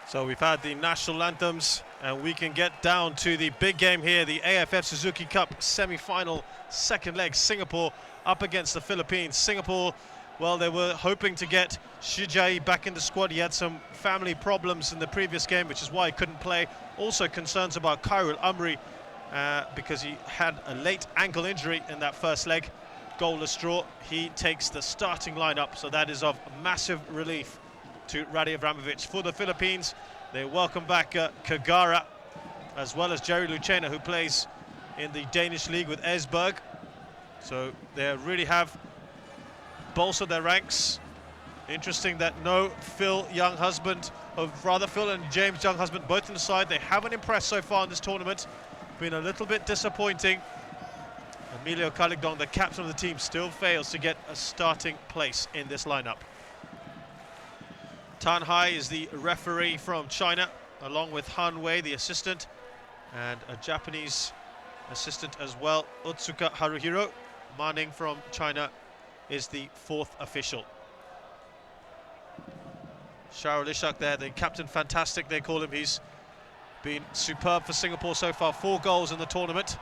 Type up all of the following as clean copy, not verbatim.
So we've had the national anthems, and we can get down to the big game here, the AFF Suzuki Cup semi-final, second leg, Singapore up against the Philippines. Singapore, well, they were hoping to get Shijai back in the squad. He had some family problems in the previous game, which is why he couldn't play. Also concerns about Khairul Amri because he had a late ankle injury in that first leg. Goalless draw. He takes the starting lineup, so that is of massive relief to Radi Avramovic. For the Philippines, they welcome back Kagara, as well as Jerry Lucena, who plays in the Danish league with Esbjerg. So they really have bolstered their ranks. Interesting that no Phil Younghusband, Phil and James Younghusband both on the side. They haven't impressed so far in this tournament. Been a little bit disappointing. Emilio Caligdong, the captain of the team, still fails to get a starting place in this lineup. Tan Hai is the referee from China, along with Han Wei, the assistant, and a Japanese assistant as well, Otsuka Haruhiro. Ma Ning from China is the fourth official. Shahrul Ishak there, the captain, fantastic they call him. He's been superb for Singapore so far, 4 goals in the tournament.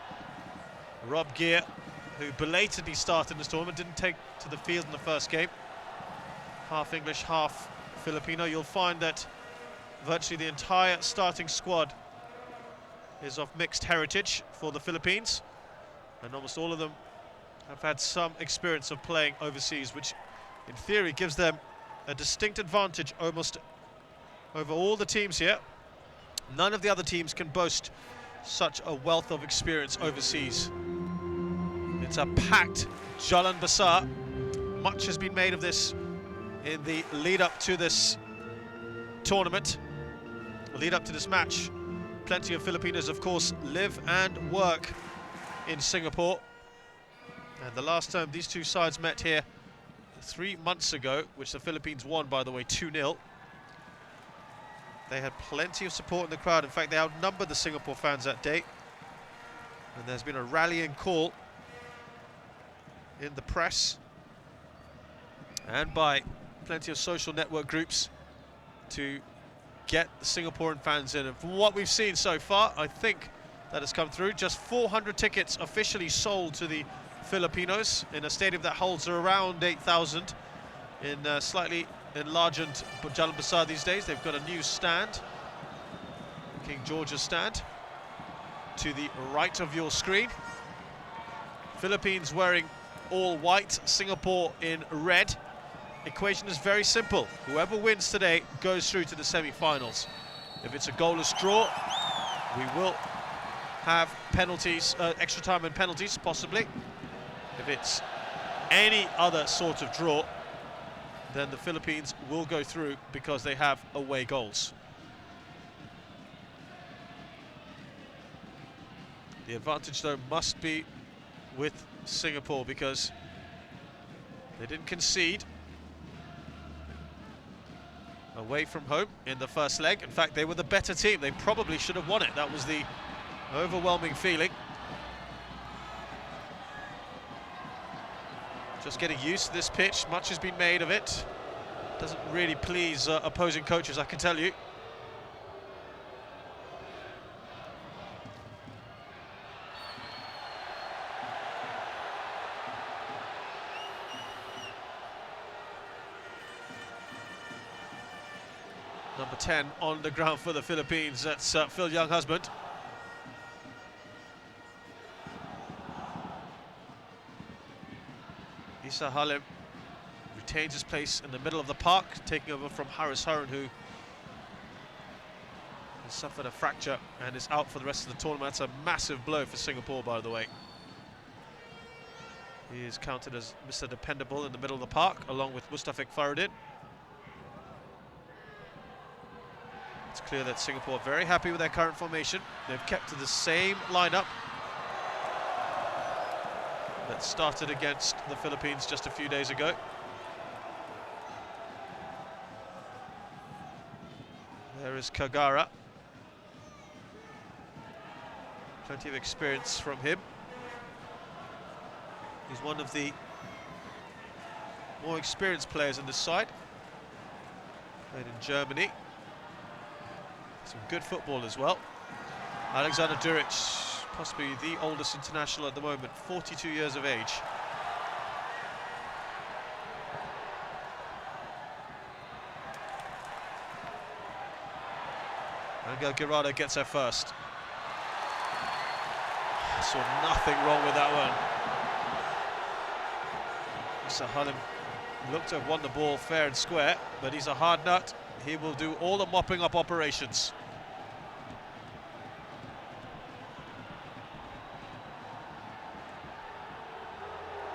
Rob Gear, who belatedly started this tournament, didn't take to the field in the first game. Half English, half Filipino. You'll find that virtually the entire starting squad is of mixed heritage for the Philippines, and almost all of them have had some experience of playing overseas, which in theory gives them a distinct advantage almost over all the teams here. None of the other teams can boast such a wealth of experience overseas. It's a packed Jalan Besar. Much has been made of this in the lead up to this tournament, lead up to this match. Plenty of Filipinos, of course, live and work in Singapore. And the last time these two sides met here 3 months ago, which the Philippines won, by the way, 2-0. They had plenty of support in the crowd. In fact, they outnumbered the Singapore fans that day. And there's been a rallying call in the press and by plenty of social network groups to get the Singaporean fans in. And from what we've seen so far, I think that has come through. Just 400 tickets officially sold to the Filipinos in a stadium that holds around 8,000 in slightly enlarged Jalan Besar these days. They've got a new stand, King George's stand, to the right of your screen. Philippines wearing all white, Singapore in red. Equation is very simple. Whoever wins today goes through to the semi-finals. If it's a goalless draw, we will have penalties, extra time and penalties, possibly. If it's any other sort of draw, then the Philippines will go through because they have away goals. The advantage, though, must be with Singapore because they didn't concede away from home in the first leg. In fact, they were the better team. They probably should have won it. That was the overwhelming feeling. Just getting used to this pitch. Much has been made of it. Doesn't really please opposing coaches, I can tell you. Number 10 on the ground for the Philippines. That's Phil Younghusband. Isa Halim retains his place in the middle of the park, taking over from Haris Harun, who has suffered a fracture and is out for the rest of the tournament. That's a massive blow for Singapore, by the way. He is counted as Mr. Dependable in the middle of the park, along with Mustafik Faruddin. It's clear that Singapore are very happy with their current formation. They've kept to the same lineup that started against the Philippines just a few days ago. There is Kagara. Plenty of experience from him. He's one of the more experienced players in this side. Played in Germany. Some good football as well. Alexander Duric, possibly the oldest international at the moment, 42 years of age. Angel Guirado gets there first. Saw nothing wrong with that one. Issa Halim looked to have won the ball fair and square, but he's a hard nut. He will do all the mopping up operations.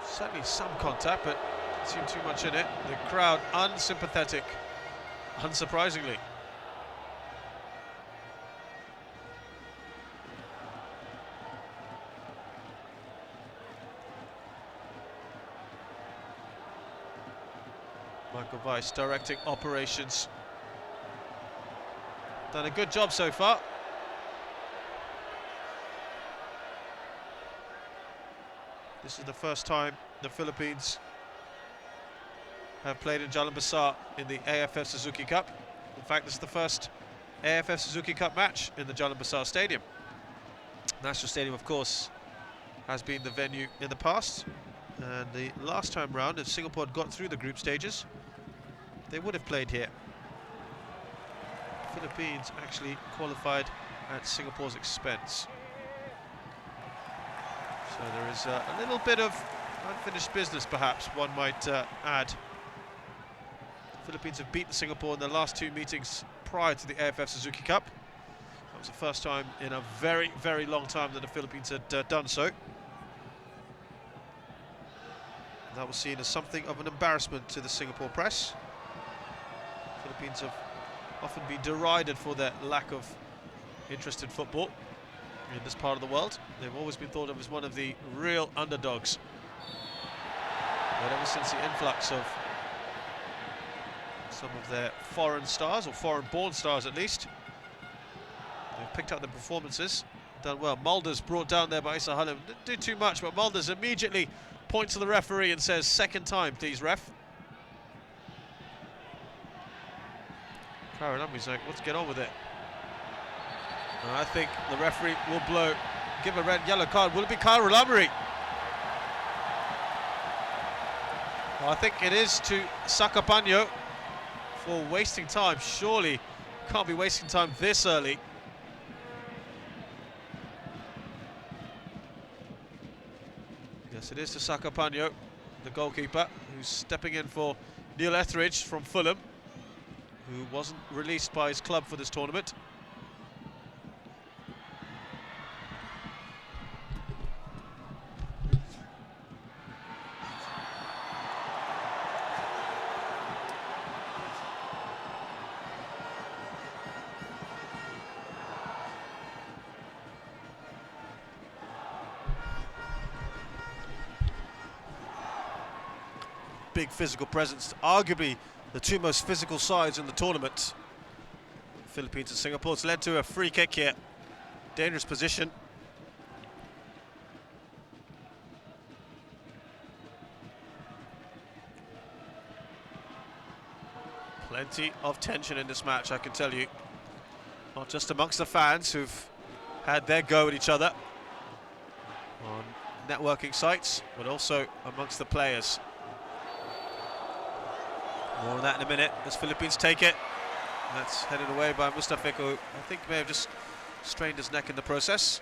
Certainly some contact, but it seemed too much in it. The crowd unsympathetic, unsurprisingly. Michael Weiss directing operations. Done a good job so far. This is the first time the Philippines have played in Jalan Besar in the AFF Suzuki Cup. In fact, this is the first AFF Suzuki Cup match in the Jalan Besar Stadium. National Stadium, of course, has been the venue in the past. And the last time round, if Singapore had got through the group stages, they would have played here. Philippines actually qualified at Singapore's expense. So there is a little bit of unfinished business, perhaps, one might add. The Philippines have beaten Singapore in their last two meetings prior to the AFF Suzuki Cup. That was the first time in a very, very long time that the Philippines had done so. That was seen as something of an embarrassment to the Singapore press. Philippines have often been derided for their lack of interest in football in this part of the world. They've always been thought of as one of the real underdogs. But ever since the influx of some of their foreign stars, or foreign-born stars at least, they've picked up their performances, done well. Mulder's brought down there by Issa Halim. Didn't do too much, but Mulder's immediately points to the referee and says, "Second time, please, ref." Karalamri's like, let's get on with it. And I think the referee will give a red yellow card. Will it be Karalamri? Well, I think it is to Sakapanyo for wasting time. Surely can't be wasting time this early. Yes, it is to Sakapanyo, the goalkeeper, who's stepping in for Neil Etheridge from Fulham, who wasn't released by his club for this tournament. Big physical presence, arguably the two most physical sides in the tournament. Philippines and Singapore. It's led to a free kick here. Dangerous position. Plenty of tension in this match, I can tell you. Not just amongst the fans who've had their go at each other on networking sites, but also amongst the players. More on that in a minute as Philippines take it. That's headed away by Mustafik, who I think may have just strained his neck in the process.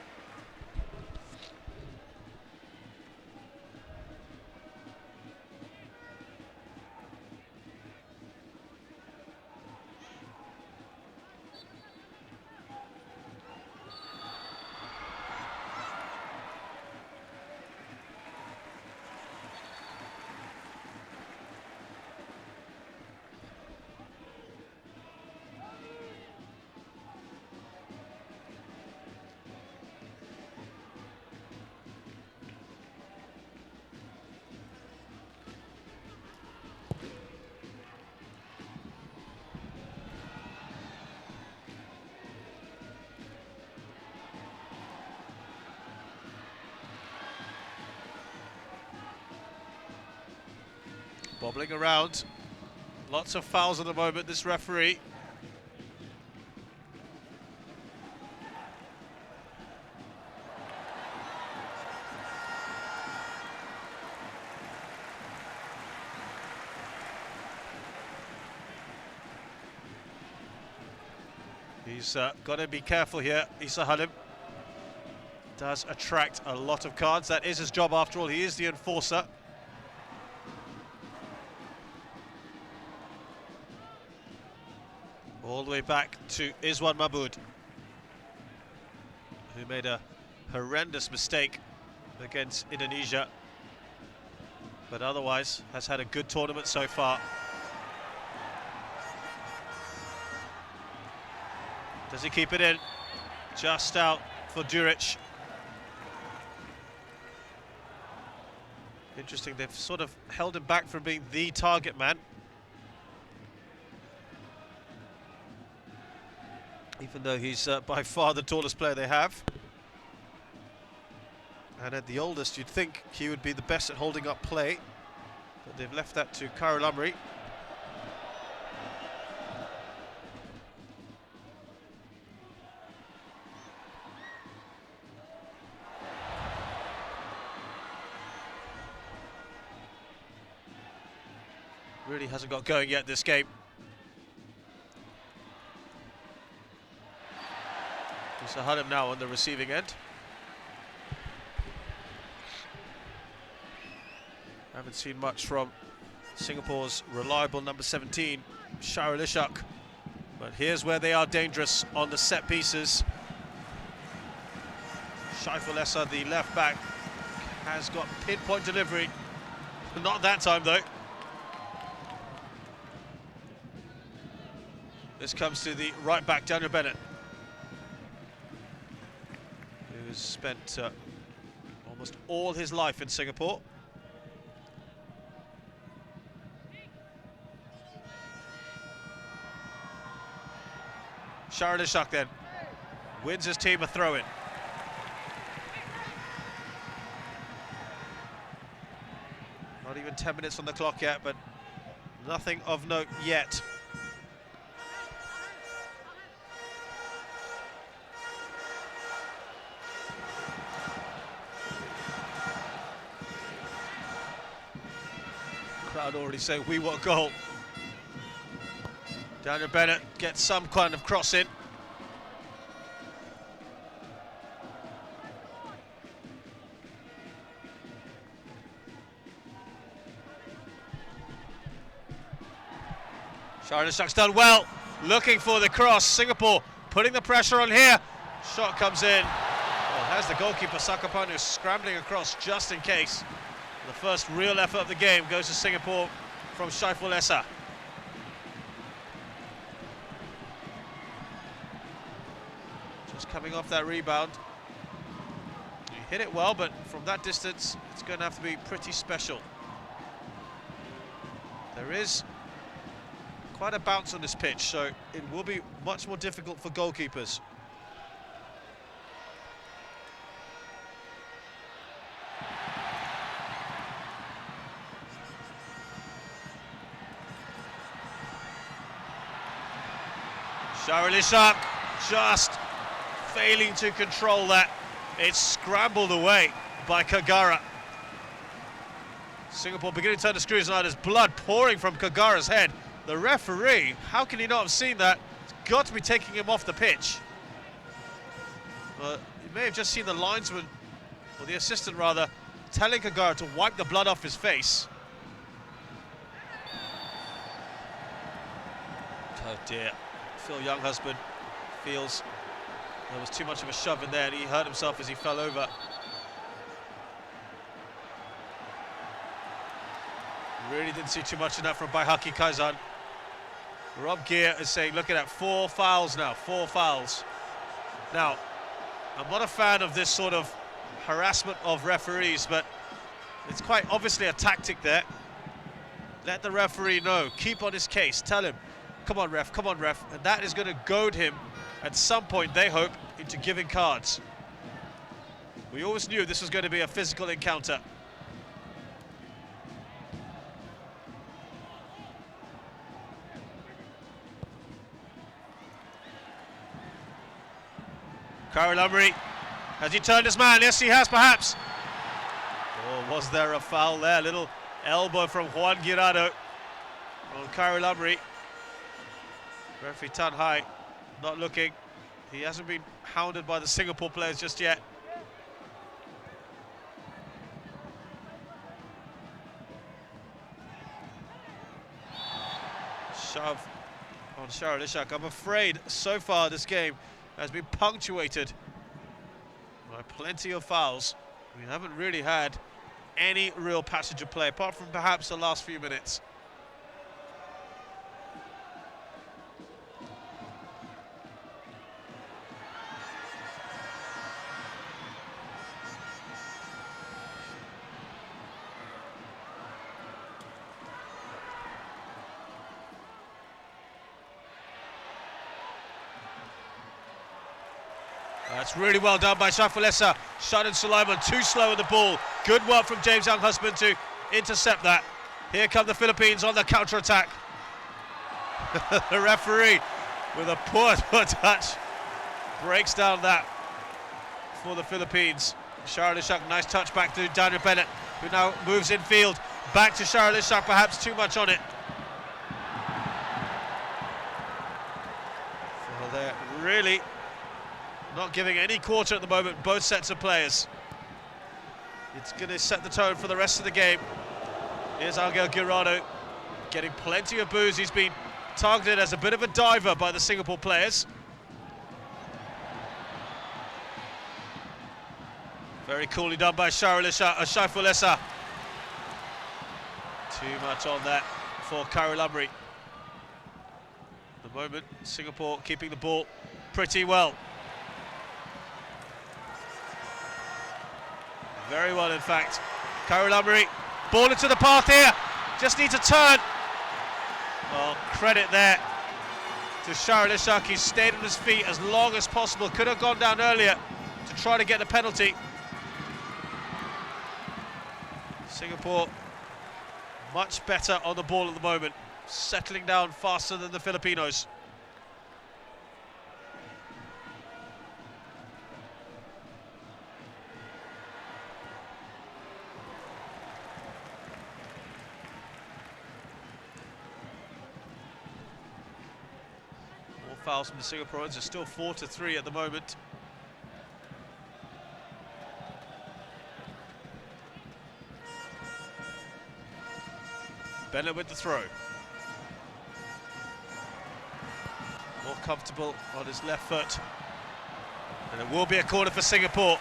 Bobbling around. Lots of fouls at the moment, this referee. He's got to be careful here. Isa Halim does attract a lot of cards. That is his job after all. He is the enforcer. All the way back to Iswan Mahmood, who made a horrendous mistake against Indonesia, but otherwise has had a good tournament so far. Does he keep it in? Just out for Duric. Interesting, they've sort of held him back from being the target man. Even though he's by far the tallest player they have. And at the oldest, you'd think he would be the best at holding up play. But they've left that to Khairul Amri. Really hasn't got going yet this game. Isa Halim now on the receiving end. Haven't seen much from Singapore's reliable number 17, Shahril Ishak. But here's where they are dangerous on the set pieces. Shaiful Essa, the left back, has got pinpoint delivery. Not that time though. This comes to the right back, Daniel Bennett, who's spent almost all his life in Singapore. Shahril Ishak then wins his team a throw-in. Not even 10 minutes on the clock yet, but nothing of note yet. Crowd already saying, "We want a goal." Daniel Bennett gets some kind of cross in. Shahril Ishak's done well, looking for the cross. Singapore putting the pressure on here. Shot comes in. Well, has the goalkeeper Sakapanu scrambling across just in case. The first real effort of the game goes to Singapore from Shaiful Essa. Just coming off that rebound. He hit it well, but from that distance, it's going to have to be pretty special. There is quite a bounce on this pitch, so it will be much more difficult for goalkeepers. Shahril Ishak just failing to control that. It's scrambled away by Kagara. Singapore beginning to turn the screws on. There's blood pouring from Kagara's head. The referee, how can he not have seen that? He's got to be taking him off the pitch. He may have just seen the linesman, or the assistant rather, telling Kagara to wipe the blood off his face. Oh dear. Phil Younghusband feels there was too much of a shove in there and he hurt himself as he fell over. Really didn't see too much of that from Baihaki Kaizan. Rob Gear is saying, look at that, 4 fouls now, 4 fouls. Now, I'm not a fan of this sort of harassment of referees, but it's quite obviously a tactic there. Let the referee know, keep on his case, tell him, come on ref, and that is going to goad him at some point, they hope, into giving cards. We always knew this was going to be a physical encounter. Khairul Amri, has he turned his man? Yes, he has, perhaps. Oh, was there a foul there? Little elbow from Juan Guirado on Khairul Amri. Referee Tan Hai not looking. He hasn't been hounded by the Singapore players just yet. Shove on Shahril Ishak. I'm afraid so far this game has been punctuated by plenty of fouls. We haven't really had any real passage of play, apart from perhaps the last few minutes. That's really well done by Shafalesa. Shadon Sulaiman too slow with the ball. Good work from James Young Husband to intercept that. Here come the Philippines on the counter-attack. The referee with a poor touch breaks down that for the Philippines. Shahril Ishak, nice touch back to Daniel Bennett, who now moves infield. Back to Shahril Ishak, perhaps too much on it. So they're really not giving any quarter at the moment, both sets of players. It's going to set the tone for the rest of the game. Here's Angel Guirado getting plenty of boos. He's been targeted as a bit of a diver by the Singapore players. Very coolly done by Shafalesa. Too much on that for Khairul Amri. At the moment, Singapore keeping the ball pretty well. Very well, in fact. Khairul Amri, ball into the path here. Just needs a turn. Well, credit there to Shahril Ishak. He stayed on his feet as long as possible. Could have gone down earlier to try to get the penalty. Singapore much better on the ball at the moment, settling down faster than the Filipinos. Fouls from the Singaporeans are still 4-3 at the moment. Bennett with the throw. More comfortable on his left foot. And it will be a corner for Singapore.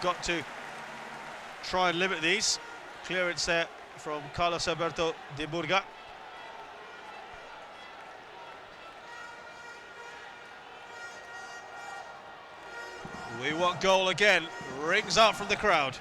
Got to try and limit these. Clearance there from Carlos Alberto de Burga. We want goal again, rings out from the crowd.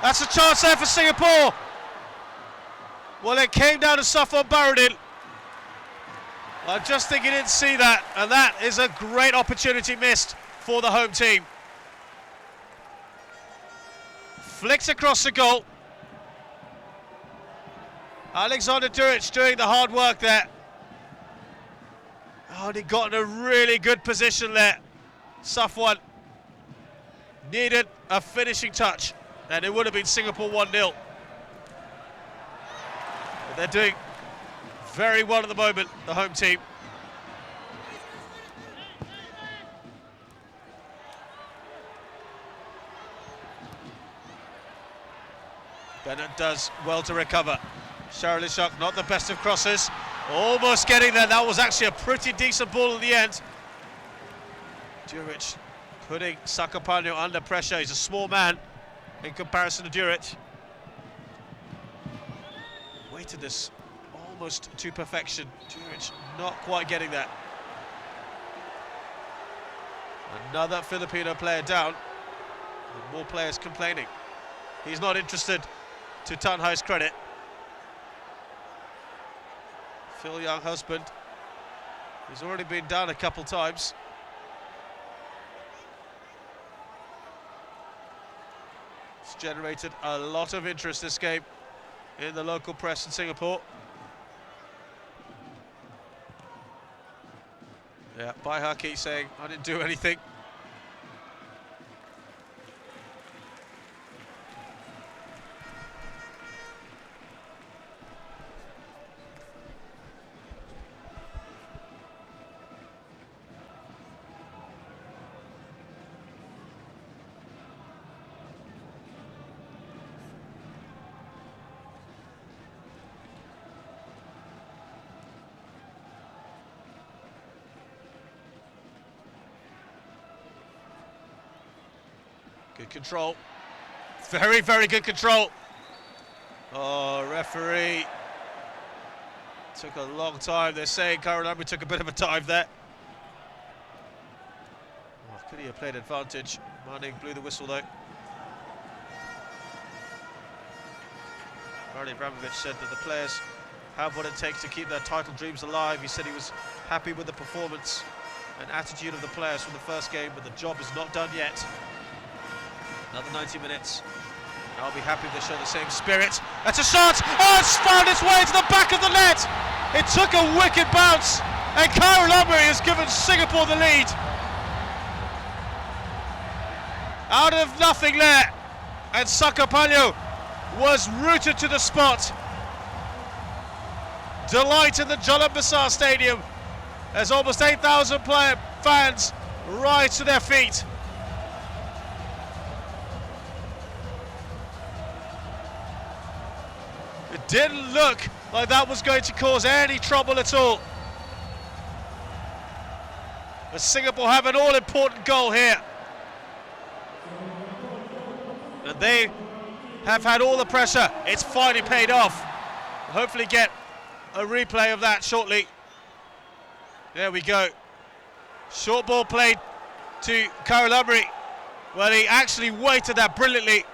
That's a chance there for Singapore. Well, it came down to Safwan Baradin. I just think he didn't see that, and that is a great opportunity missed for the home team. Flicks across the goal. Alexander Duric doing the hard work there. Oh, and he got in a really good position there. Safwan needed a finishing touch, and it would have been Singapore 1-0. But they're doing very well at the moment, the home team. Bennett does well to recover. Shahril Ishak, not the best of crosses. Almost getting there. That was actually a pretty decent ball in the end. Duric putting Sakapano under pressure. He's a small man in comparison to Duric. Weighted this almost to perfection. Duric not quite getting that. Another Filipino player down, and more players complaining. He's not interested, to Tanhai's credit. Phil Young Husband, he's already been down a couple times. It's generated a lot of interest this game in the local press in Singapore. Yeah, Baihaki saying, I didn't do anything. Good control. Very, very good control. Oh, referee. Took a long time. They're saying Karanami took a bit of a dive there. Oh, could he have played advantage? Manning blew the whistle though. Martin Abramovich said that the players have what it takes to keep their title dreams alive. He said he was happy with the performance and attitude of the players from the first game, but the job is not done yet. Another 90 minutes. I'll be happy if they show the same spirit. That's a shot! Oh, it's found its way to the back of the net! It took a wicked bounce, and Kyle Lumley has given Singapore the lead. Out of nothing there, and Sakapalyo was rooted to the spot. Delight in the Jalan Besar Stadium as almost 8,000 fans rise to their feet. It didn't look like that was going to cause any trouble at all. But Singapore have an all-important goal here. And they have had all the pressure. It's finally paid off. We'll hopefully get a replay of that shortly. There we go. Short ball played to Karulamri. Well, he actually weighted that brilliantly.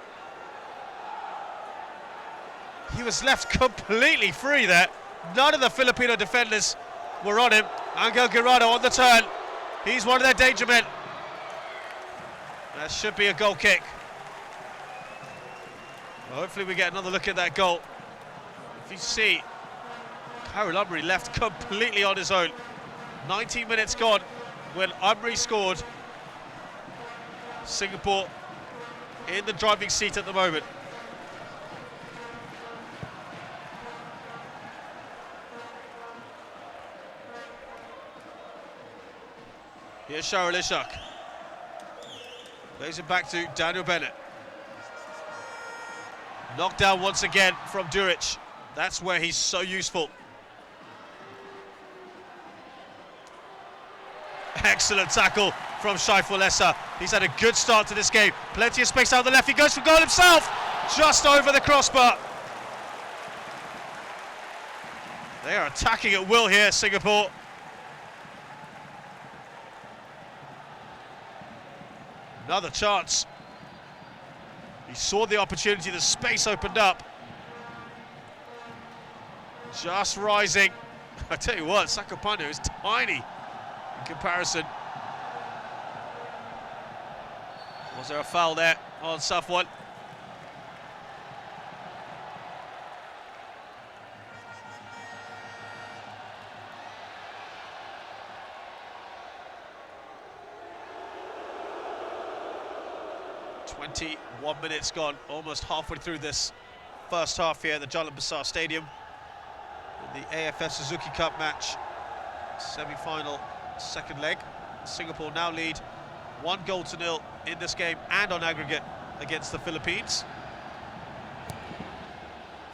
He was left completely free there. None of the Filipino defenders were on him. Angel Guirado on the turn. He's one of their danger men. That should be a goal kick. Well, hopefully we get another look at that goal. If you see, Kyle Umri left completely on his own. 19 minutes gone when Umri scored. Singapore in the driving seat at the moment. Here's Shahril Ishak. Lays it back to Daniel Bennett. Knocked down once again from Duric. That's where he's so useful. Excellent tackle from Shaiful Essa. He's had a good start to this game. Plenty of space out the left. He goes for goal himself. Just over the crossbar. They are attacking at will here, Singapore. Another chance. He saw the opportunity, the space opened up. Just rising. I tell you what, Sakapanu is tiny in comparison. Was there a foul there on Safwan? .21 minutes gone, almost halfway through this first half here at the Jalan Besar Stadium. In the AFF Suzuki Cup match, semi-final, second leg. Singapore now lead 1-0 in this game and on aggregate against the Philippines.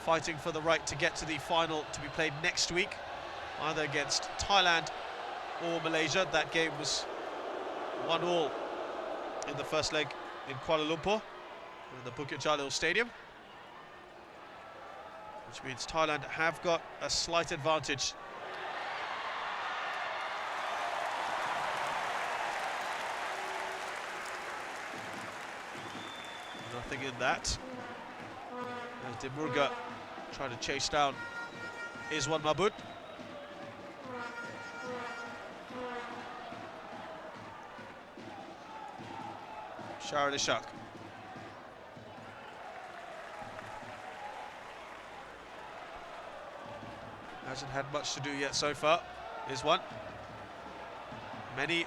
Fighting for the right to get to the final to be played next week, either against Thailand or Malaysia. That game was 1-1 in the first leg in Kuala Lumpur, in the Bukit Jalil Stadium, which means Thailand have got a slight advantage. Nothing in that. As Dimurga trying to chase down Izwan Mabud. Shahril Ishak. Hasn't had much to do yet so far. Here's one. Many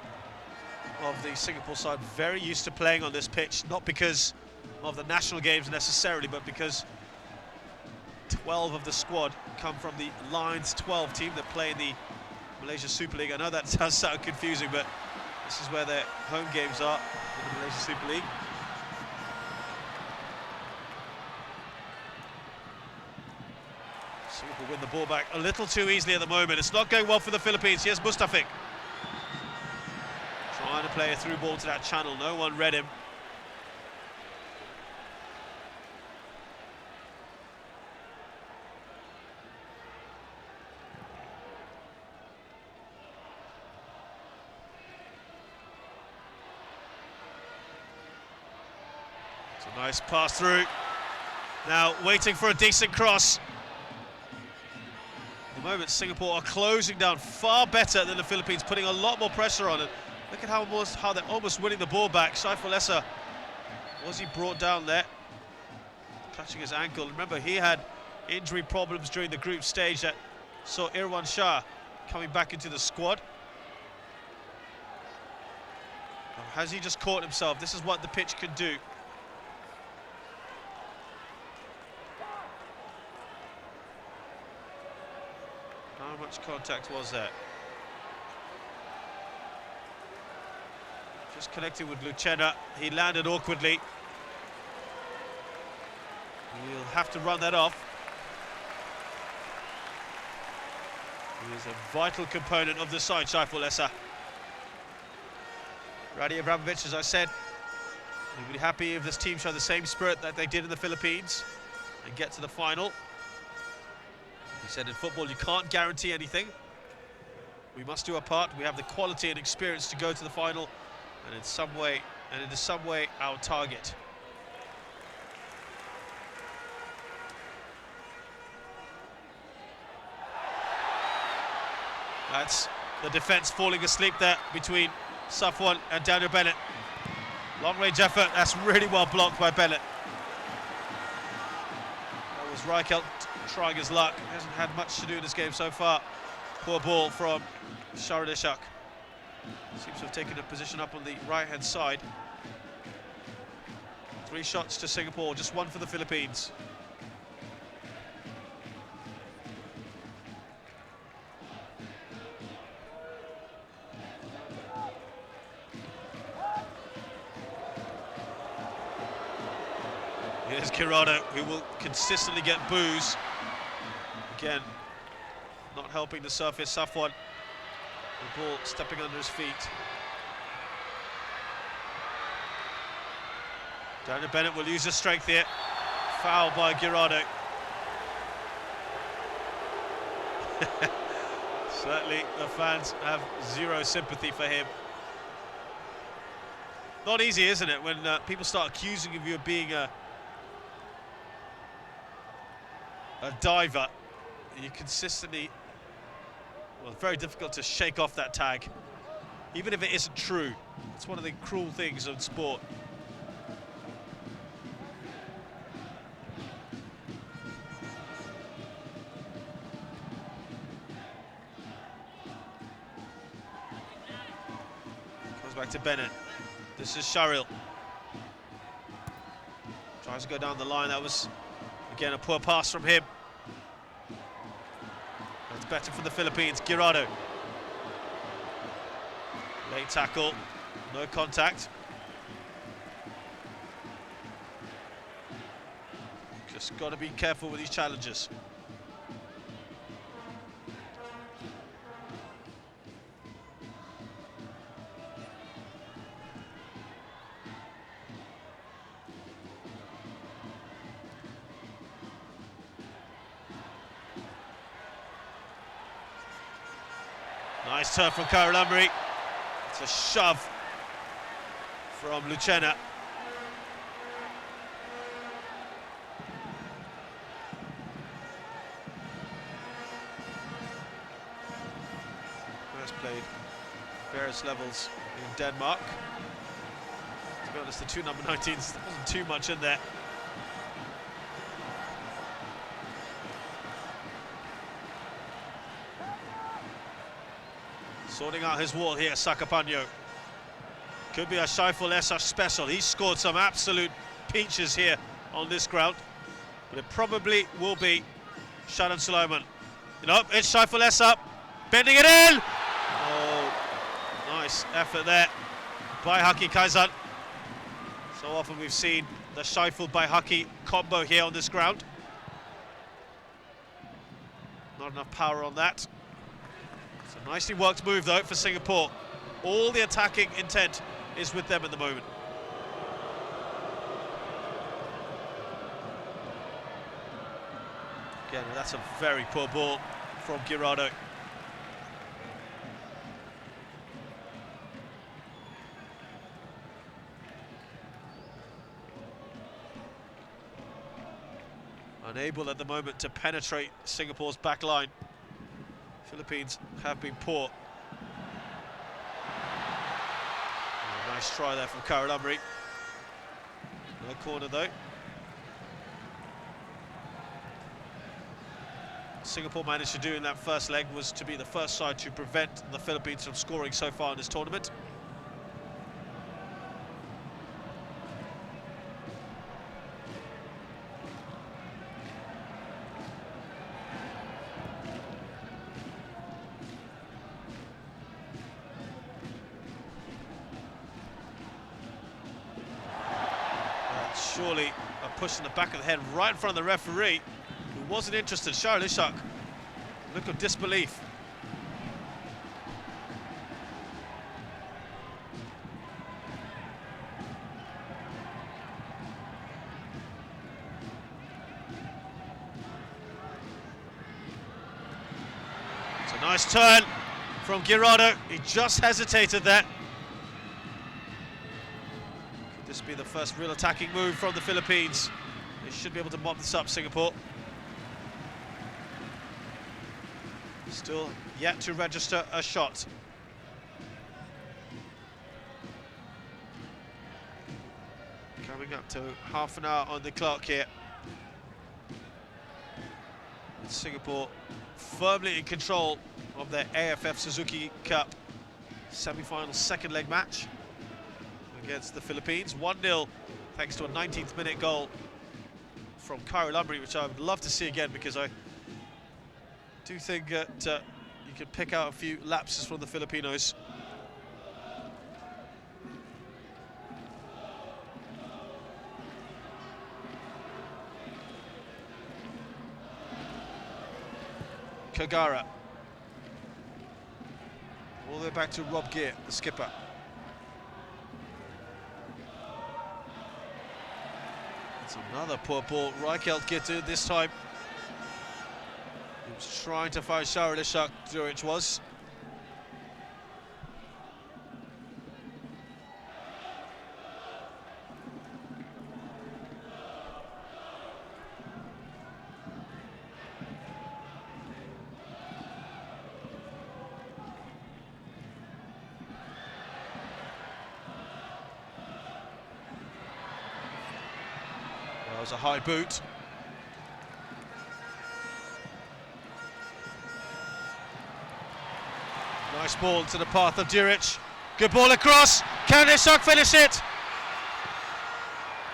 of the Singapore side very used to playing on this pitch, not because of the national games necessarily, but because 12 of the squad come from the Lions 12 team that play in the Malaysia Super League. I know that does sound confusing, but this is where their home games are in the Malaysia Super League. Singapore win the ball back a little too easily at the moment. It's not going well for the Philippines. Here's Mustafik. Trying to play a through ball to that channel. No one read him. It's a nice pass through. Now waiting for a decent cross. At the moment, Singapore are closing down far better than the Philippines, putting a lot more pressure on it. Look at how they're almost winning the ball back. Saiful Essa, was he brought down there? Clutching his ankle. Remember, he had injury problems during the group stage that saw Irwan Shah coming back into the squad. Has he just caught himself? This is what the pitch can do. How much contact was that? Just connecting with Lucena. He landed awkwardly. He'll have to run that off. He is a vital component of the side, Saiful Essa. Radi Abramovich, as I said, he'd be happy if this team showed the same spirit that they did in the Philippines and get to the final. He said in football you can't guarantee anything. We must do our part. We have the quality and experience to go to the final, and it is some way our target. That's the defence falling asleep there between Safwan and Daniel Bennett. Long range effort, that's really well blocked by Bennett. That was Reichelt trying his luck. He hasn't had much to do in this game so far. Poor ball from Sharadishak. Seems to have taken a position up on the right-hand side. 3 shots to Singapore, just 1 for the Philippines. Here's Kirano, who will consistently get boos. Again, not helping the surface. Safwan, the ball stepping under his feet. Daniel Bennett will use his strength here. Foul by Girardo. Certainly the fans have zero sympathy for him. Not easy, isn't it, when people start accusing you of being a diver. You consistently, well, very difficult to shake off that tag, even if it isn't true. It's one of the cruel things of sport. Comes back to Bennett. This is Sharil. Tries to go down the line. That was, again, a poor pass from him. That's better for the Philippines. Girardo. Late tackle. No contact. Just got to be careful with these challenges. Nice turn from Karalamri. It's a shove from Lucena. First played various levels in Denmark. To be honest, the 2 number 19s, there wasn't too much in there. Sorting out his wall here, Sakapanyo. Could be a Shaiful Esach special. He's scored some absolute peaches here on this ground. But it probably will be Shadan Sulaiman. You know, it's Shaiful Esach. Bending it in! Oh, nice effort there by Haki Kaizan. So often we've seen the Shaiful by Haki combo here on this ground. Not enough power on that. It's a nicely worked move though for Singapore. All the attacking intent is with them at the moment. Again, that's a very poor ball from Girardo. Unable at the moment to penetrate Singapore's back line. Philippines have been poor. Oh, nice try there from Kyle Lumley. No corner though. Singapore managed to do in that first leg was to be the first side to prevent the Philippines from scoring so far in this tournament. Surely a push in the back of the head right in front of the referee, who wasn't interested. Shaiful Esach, look of disbelief. It's a nice turn from Girardo. He just hesitated there. This will be the first real attacking move from the Philippines. They should be able to mop this up, Singapore. Still yet to register a shot. Coming up to half an hour on the clock here. And Singapore firmly in control of their AFF Suzuki Cup semi-final second leg match against the Philippines. 1-0 thanks to a 19th minute goal from Kyle Lumley, which I would love to see again, because I do think that you can pick out a few lapses from the Filipinos. Kagara. All the way back to Rob Gear, the skipper. It's another poor ball. Rijkelt gets it this time. He was trying to find Shaiful Esach, Duric was. That was a high boot. Nice ball into the path of Duric. Good ball across. Can Esach finish it?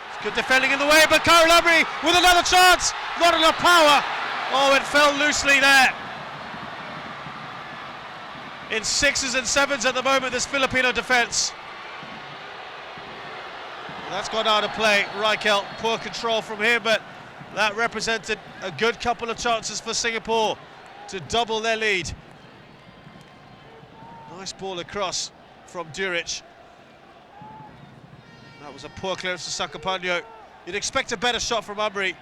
It's good defending in the way, but Kyle Lumley with another chance. Not enough power. Oh, it fell loosely there. In 6s and 7s at the moment, this Filipino defence. That's gone out of play. Rijkelt, poor control from him, but that represented a good couple of chances for Singapore to double their lead. Nice ball across from Duric. That was a poor clearance to Sakapanyo. You'd expect a better shot from Umri.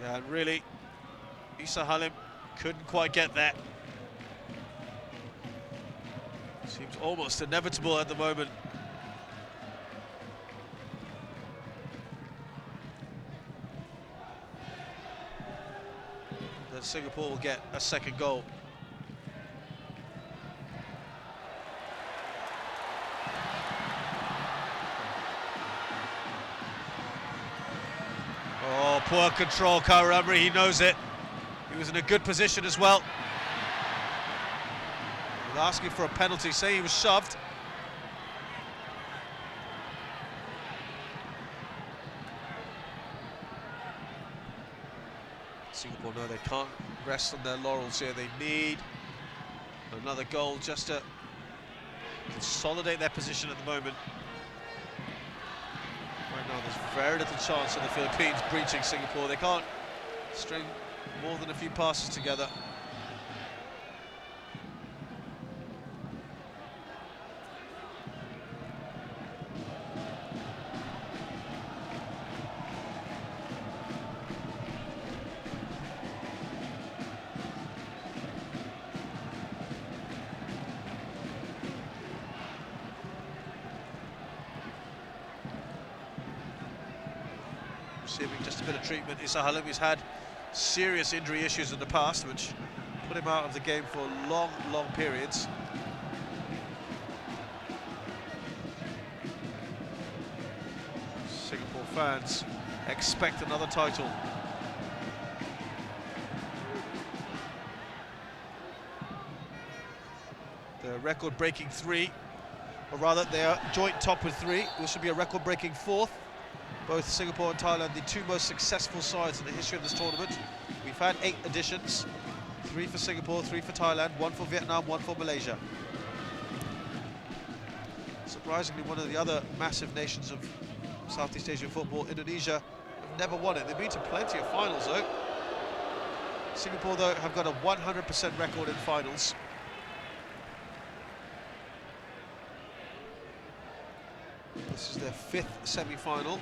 Yeah, and really, Isa Halim couldn't quite get there. Seems almost inevitable at the moment. That Singapore will get a second goal. Oh, Poor control, Karamri, he knows it. He was in a good position as well. With asking for a penalty, saying he was shoved. Singapore know they can't rest on their laurels here. They need another goal just to consolidate their position at the moment. Right now there's very little chance of the Philippines breaching Singapore. They can't string more than a few passes together. Receiving just a bit of treatment. Issa Halimi's had serious injury issues in the past, which put him out of the game for long periods. Singapore fans expect another title. They're record-breaking 3, or rather they are joint top with 3. This should be a record-breaking 4th. Both Singapore and Thailand, the 2 most successful sides in the history of this tournament. We've had 8 editions, 3 for Singapore, 3 for Thailand, 1 for Vietnam, 1 for Malaysia. Surprisingly, one of the other massive nations of Southeast Asian football, Indonesia, have never won it. They've been to plenty of finals though. Singapore though have got a 100% record in finals. This is their 5th semi-final.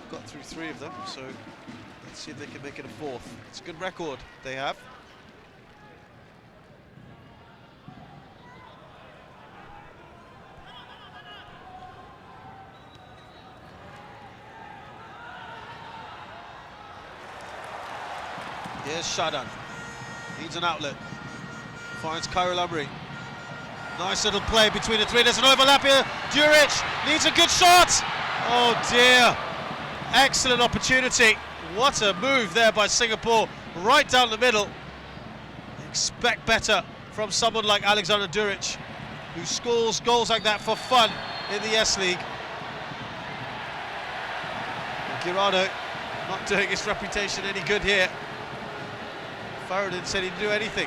Got through 3 of them, so let's see if they can make it a 4th. It's a good record they have. Here's Shadan. Needs an outlet. Finds Khairul Amri. Nice little play between the 3. There's an overlap here. Duric needs a good shot. Oh dear. Excellent opportunity. What a move there by Singapore. Right down the middle. Expect better from someone like Alexander Duric, who scores goals like that for fun in the S-League. Girardo not doing his reputation any good here. Faradin said he'd do anything.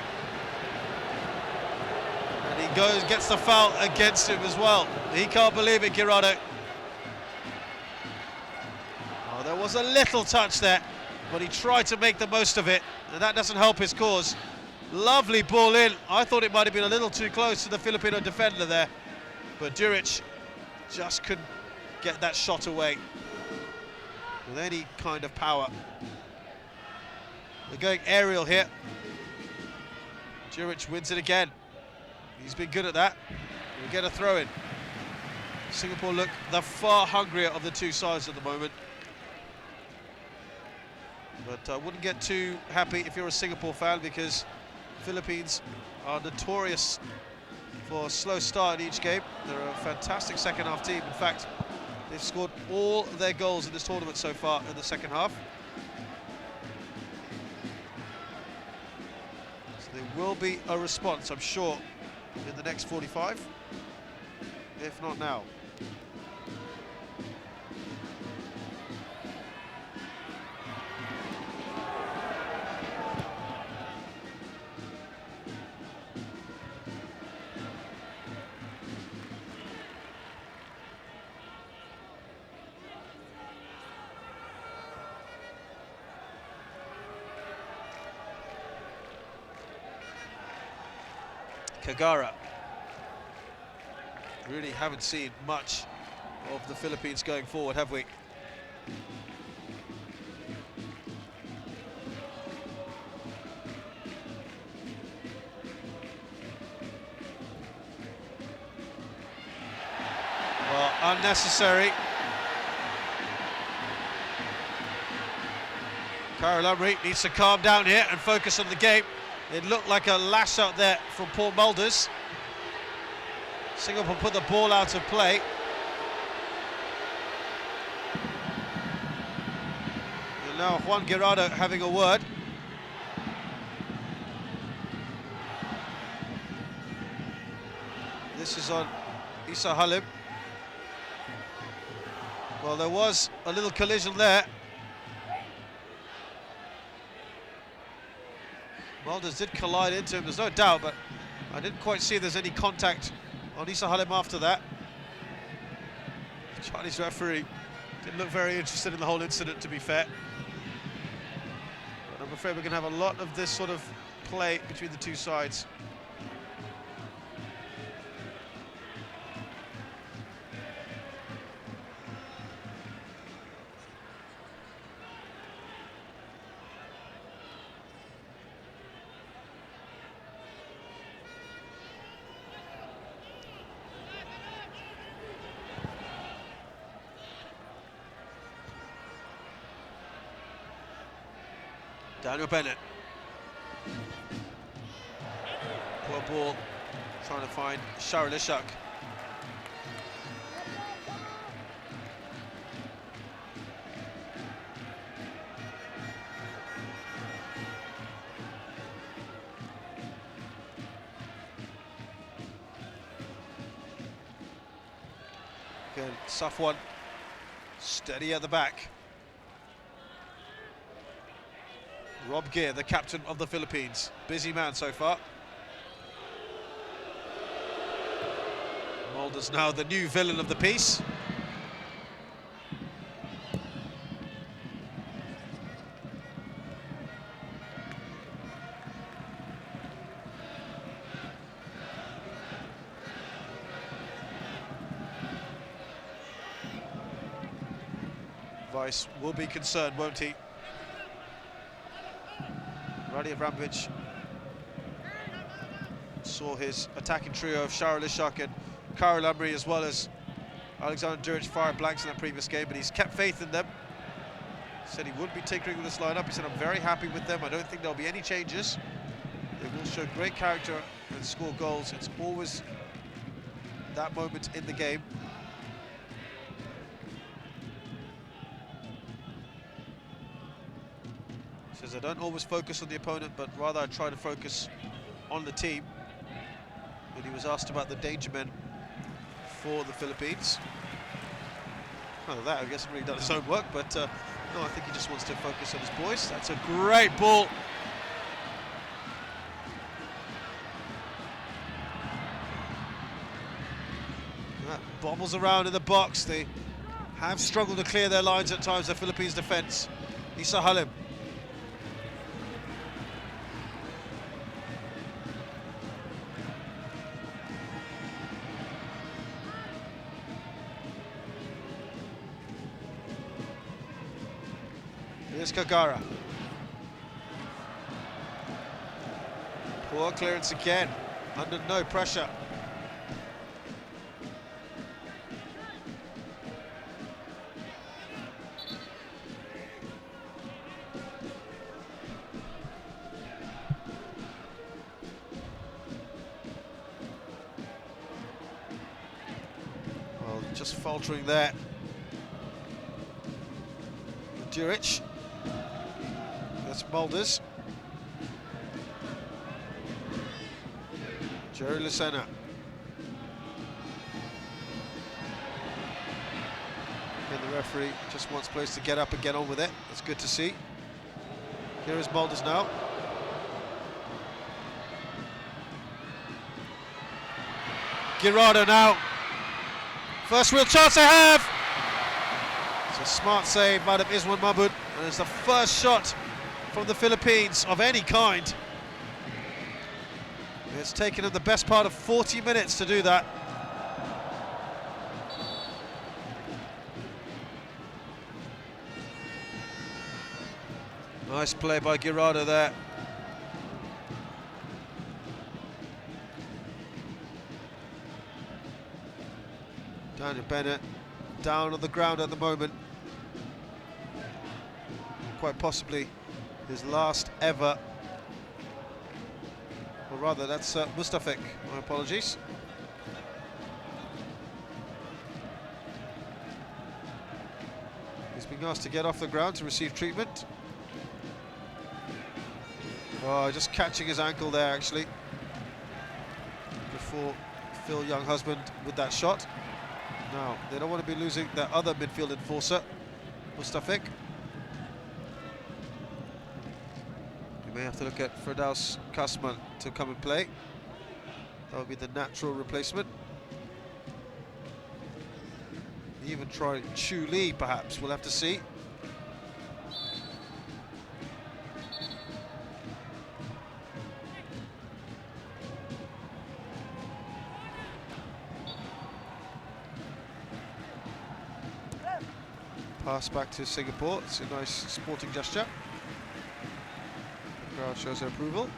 And he gets the foul against him as well. He can't believe it, Girardo. Oh, there was a little touch there, but he tried to make the most of it, and that doesn't help his cause. Lovely ball in. I thought it might have been a little too close to the Filipino defender there, but Duric just couldn't get that shot away with any kind of power. They're going aerial here. Duric wins it again. He's been good at that. We get a throw in. Singapore look the far hungrier of the 2 sides at the moment. But I wouldn't get too happy if you're a Singapore fan, because Philippines are notorious for a slow start in each game. They're a fantastic second half team. In fact, they've scored all their goals in this tournament so far in the second half. There will be a response, I'm sure, in the next 45, if not now. Kagara. Really haven't seen much of the Philippines going forward, have we? Well, unnecessary. Khairul Amri needs to calm down here and focus on the game. It looked like a lash out there from Paul Mulders. Singapore put the ball out of play. And now Juan Guirado having a word. This is on Isa Halim. Well, there was a little collision there. Mulder's did collide into him, there's no doubt, but I didn't quite see there's any contact on Isa Halim after that. The Chinese referee didn't look very interested in the whole incident, to be fair. But I'm afraid we're going to have a lot of this sort of play between the two sides. Daniel Bennett. Poor ball, trying to find Shahril Ishak. Again, Safwan, steady at the back. Rob Gear, the captain of the Philippines. Busy man so far. Mulder's now the new villain of the piece. Vice will be concerned, won't he? Radi Abramovich saw his attacking trio of Shahril Ishak and Karol Amri, as well as Alexander Duric, fire blanks in that previous game, but he's kept faith in them. He said he wouldn't be tinkering with this lineup. He said, I'm very happy with them. I don't think there'll be any changes. They will show great character and score goals. It's always that moment in the game. Says I don't always focus on the opponent, but rather I try to focus on the team. And he was asked about the danger men for the Philippines. Well, that I guess hasn't really done his own work, but no, I think he just wants to focus on his boys. That's a great ball. That bobbles around in the box. They have struggled to clear their lines at times, the Philippines defence. Isa Halim. Here's Kagara. Poor clearance again, under no pressure. Well, just faltering there. Duric. That's Mulders. Jerry Lucena. And the referee just wants players to get up and get on with it. That's good to see. Here is Mulders now. Guirado now. First real chance they have. It's a smart save by Iswan Mahmoud, and it's the first shot from the Philippines of any kind. It's taken them the best part of 40 minutes to do that. Nice play by Guirado there. Daniel Bennett down on the ground at the moment. Quite possibly his last ever, or rather that's Mustafik, my apologies. being asked to get off the ground to receive treatment. Oh, just catching his ankle there, actually, before Phil Younghusband with that shot. Now, they don't want to be losing their other midfield enforcer, Mustafik. You may have to look at Firdaus Kasman to come and play. That would be the natural replacement. Even try Chu Lee, perhaps. We'll have to see. Pass back to Singapore. It's a nice sporting gesture. The crowd shows their approval.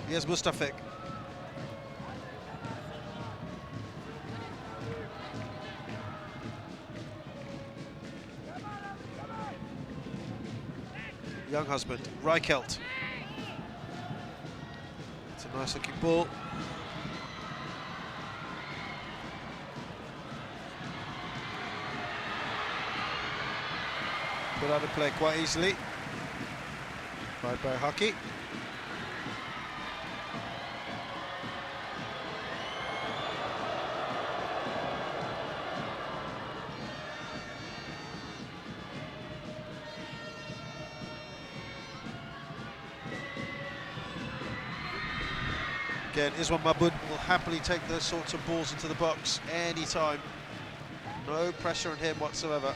Here's Mustafik. Younghusband, Reichelt. It's a nice looking ball. Put out of play quite easily by Hockey. Again, Iswan Mabud will happily take those sorts of balls into the box anytime. No pressure on him whatsoever.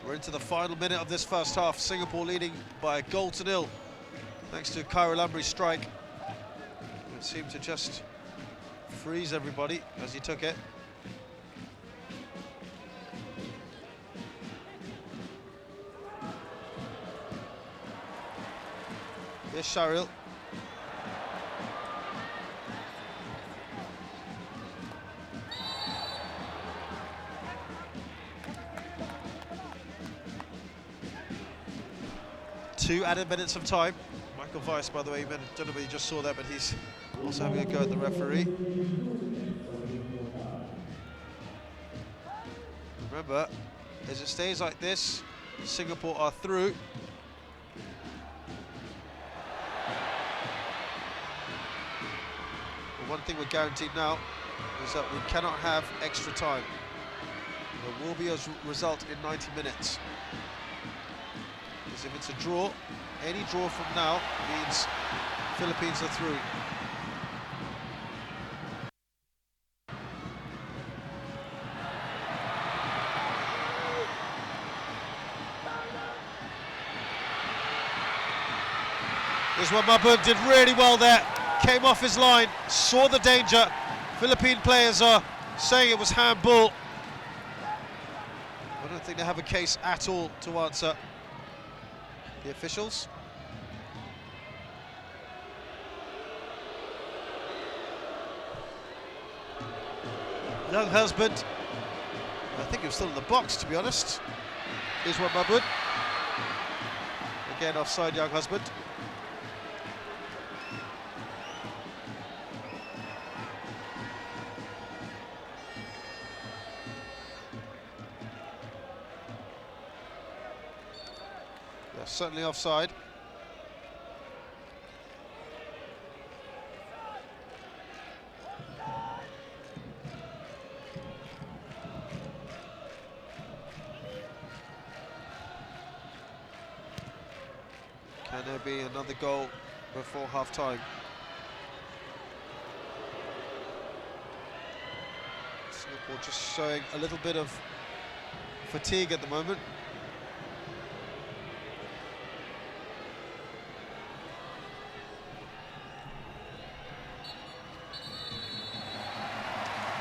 We're into the final minute of this first half. Singapore leading by a 1-0, thanks to Cairo Lambry's strike. It seemed to just freeze everybody as he took it. Here's Sharil. Two added minutes of time. Michael Weiss, by the way, I don't know if you just saw that, but he's also having a go at the referee. Remember, as it stays like this, Singapore are through. One thing we're guaranteed now is that we cannot have extra time. There will be a result in 90 minutes. Because if it's a draw, any draw from now means Philippines are through. Iswan Mabud did really well there. Came off his line, saw the danger. Philippine players are saying it was handball. I don't think they have a case at all to answer the officials. Younghusband, I think he was still in the box, to be honest. Iswan Mabud. Again, offside Younghusband. Certainly offside. Can there be another goal before half-time? Singapore just showing a little bit of fatigue at the moment.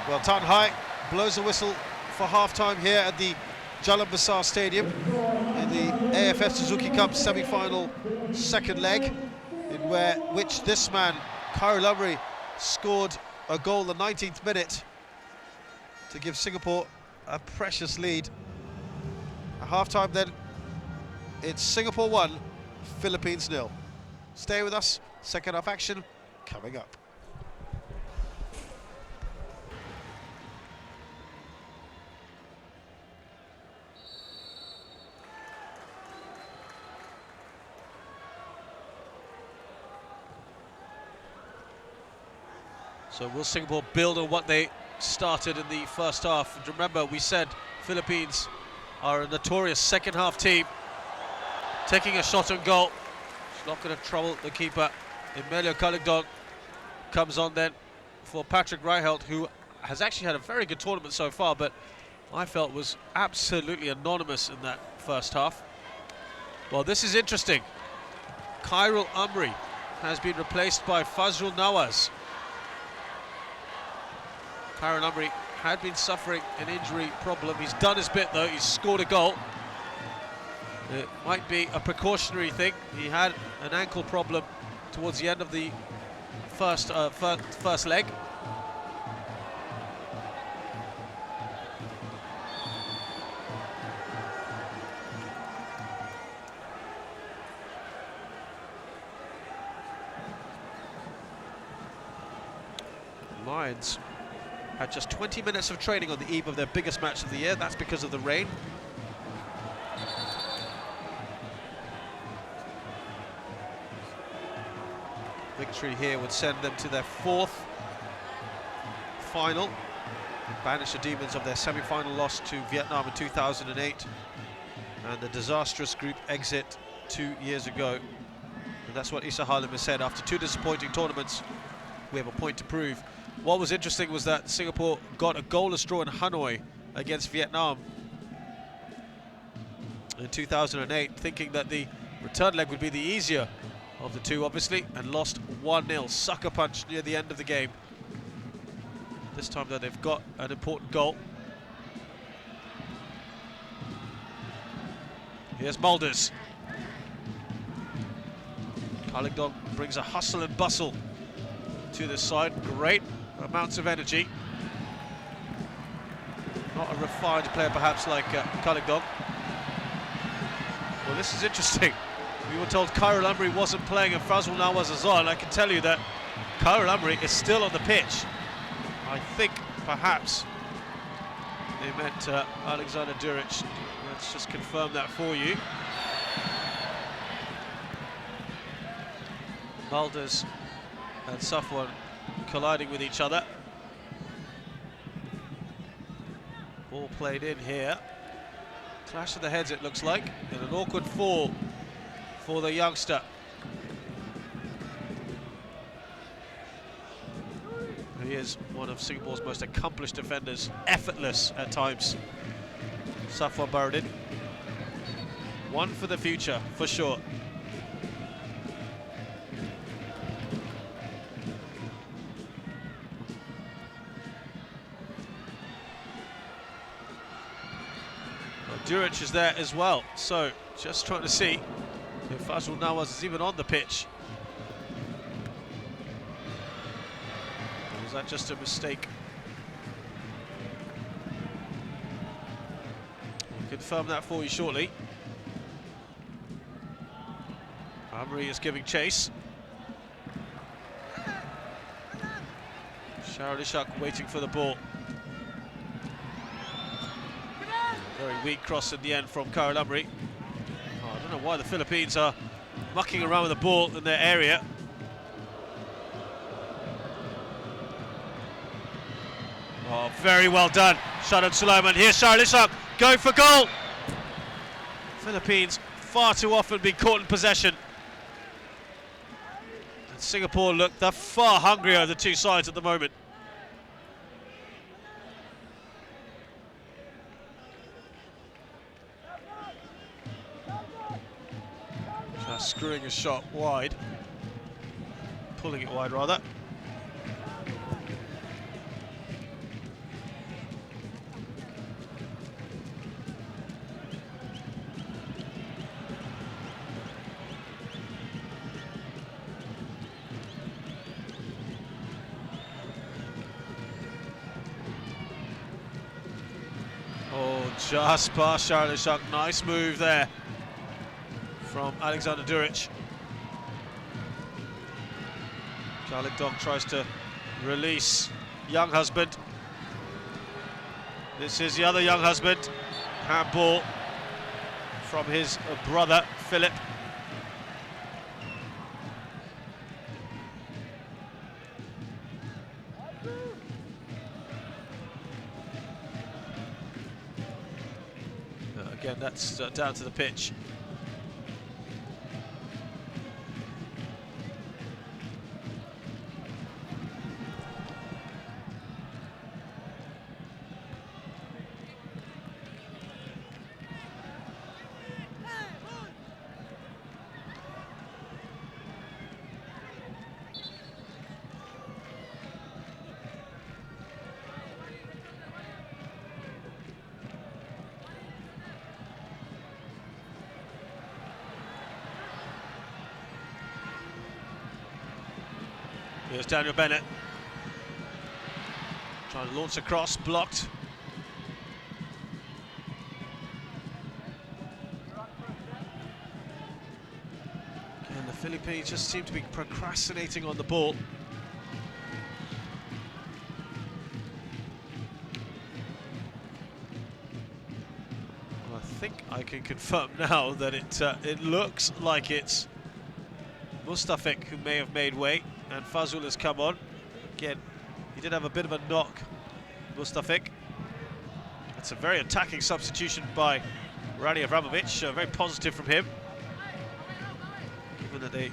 Well, Tan Hai blows a whistle for half-time here at the Jalan Besar Stadium in the AFF Suzuki Cup semi-final second leg, in which this man Kairulabri scored a goal in the 19th minute to give Singapore a precious lead. At half-time then, it's Singapore 1, Philippines 0. Stay with us, second half action coming up. So will Singapore build on what they started in the first half? And remember, we said Philippines are a notorious second half team. Taking a shot on goal, it's not going to trouble the keeper. Emilio Caligdon comes on then for Patrick Reichelt, who has actually had a very good tournament so far, but I felt was absolutely anonymous in that first half. Well, this is interesting. Khairul Amri has been replaced by Fazrul Nawaz. Khairul Amri had been suffering an injury problem. He's done his bit though, he's scored a goal. It might be a precautionary thing. He had an ankle problem towards the end of the first leg. Lions had just 20 minutes of training on the eve of their biggest match of the year. That's because of the rain. Victory here would send them to their fourth final, banish the demons of their semi-final loss to Vietnam in 2008 and the disastrous group exit 2 years ago. And that's what Issa Halim has said. After 2 disappointing tournaments, we have a point to prove. What was interesting was that Singapore got a goalless draw in Hanoi against Vietnam in 2008, thinking that the return leg would be the easier of the two, obviously, and lost 1-0. Sucker punch near the end of the game. This time, though, they've got an important goal. Here's Mulders. Caligdon brings a hustle and bustle to this side. Great amounts of energy. Not a refined player, perhaps, like Caligdon. Well, this is interesting. We were told Khairul Amri wasn't playing and Fazrul Nawaz was on. I can tell you that Khairul Amri is still on the pitch. I think perhaps they meant Alexander Duric. Let's just confirm that for you. Mulders and Safwan colliding with each other. Ball played in here. Clash of the heads, it looks like, and an awkward fall for the youngster. He is one of Singapore's most accomplished defenders, effortless at times. Safwan Baradin. One for the future, for sure. Duric is there as well, so just trying to see if Fazrul Nawaz is even on the pitch. Or was that just a mistake? We'll confirm that for you shortly. Amri is giving chase. Sharon Ishak waiting for the ball. Very weak cross in the end from Khairul Amri. Oh, I don't know why the Philippines are mucking around with the ball in their area. Oh, very well done, Shadon Sulaiman. Here's Sharon Ishak going for goal. Philippines far too often being caught in possession. And Singapore look, they're far hungrier of the two sides at the moment. Screwing a shot wide, pulling it wide rather. just past Charlie Shuck. Nice move there from Alexander Duric. Khaled Dog tries to release young husband. This is the other young husband. Handball from his brother, Philip. Again, that's down to the pitch. Here's Daniel Bennett. Trying to launch across, blocked. Again, the Philippines just seem to be procrastinating on the ball. Well, I think I can confirm now that it looks like it's Mustafik who may have made way, and Fazul has come on. Again, he did have a bit of a knock, Mustafik. It's a very attacking substitution by Rani Avramovic, very positive from him. Given that they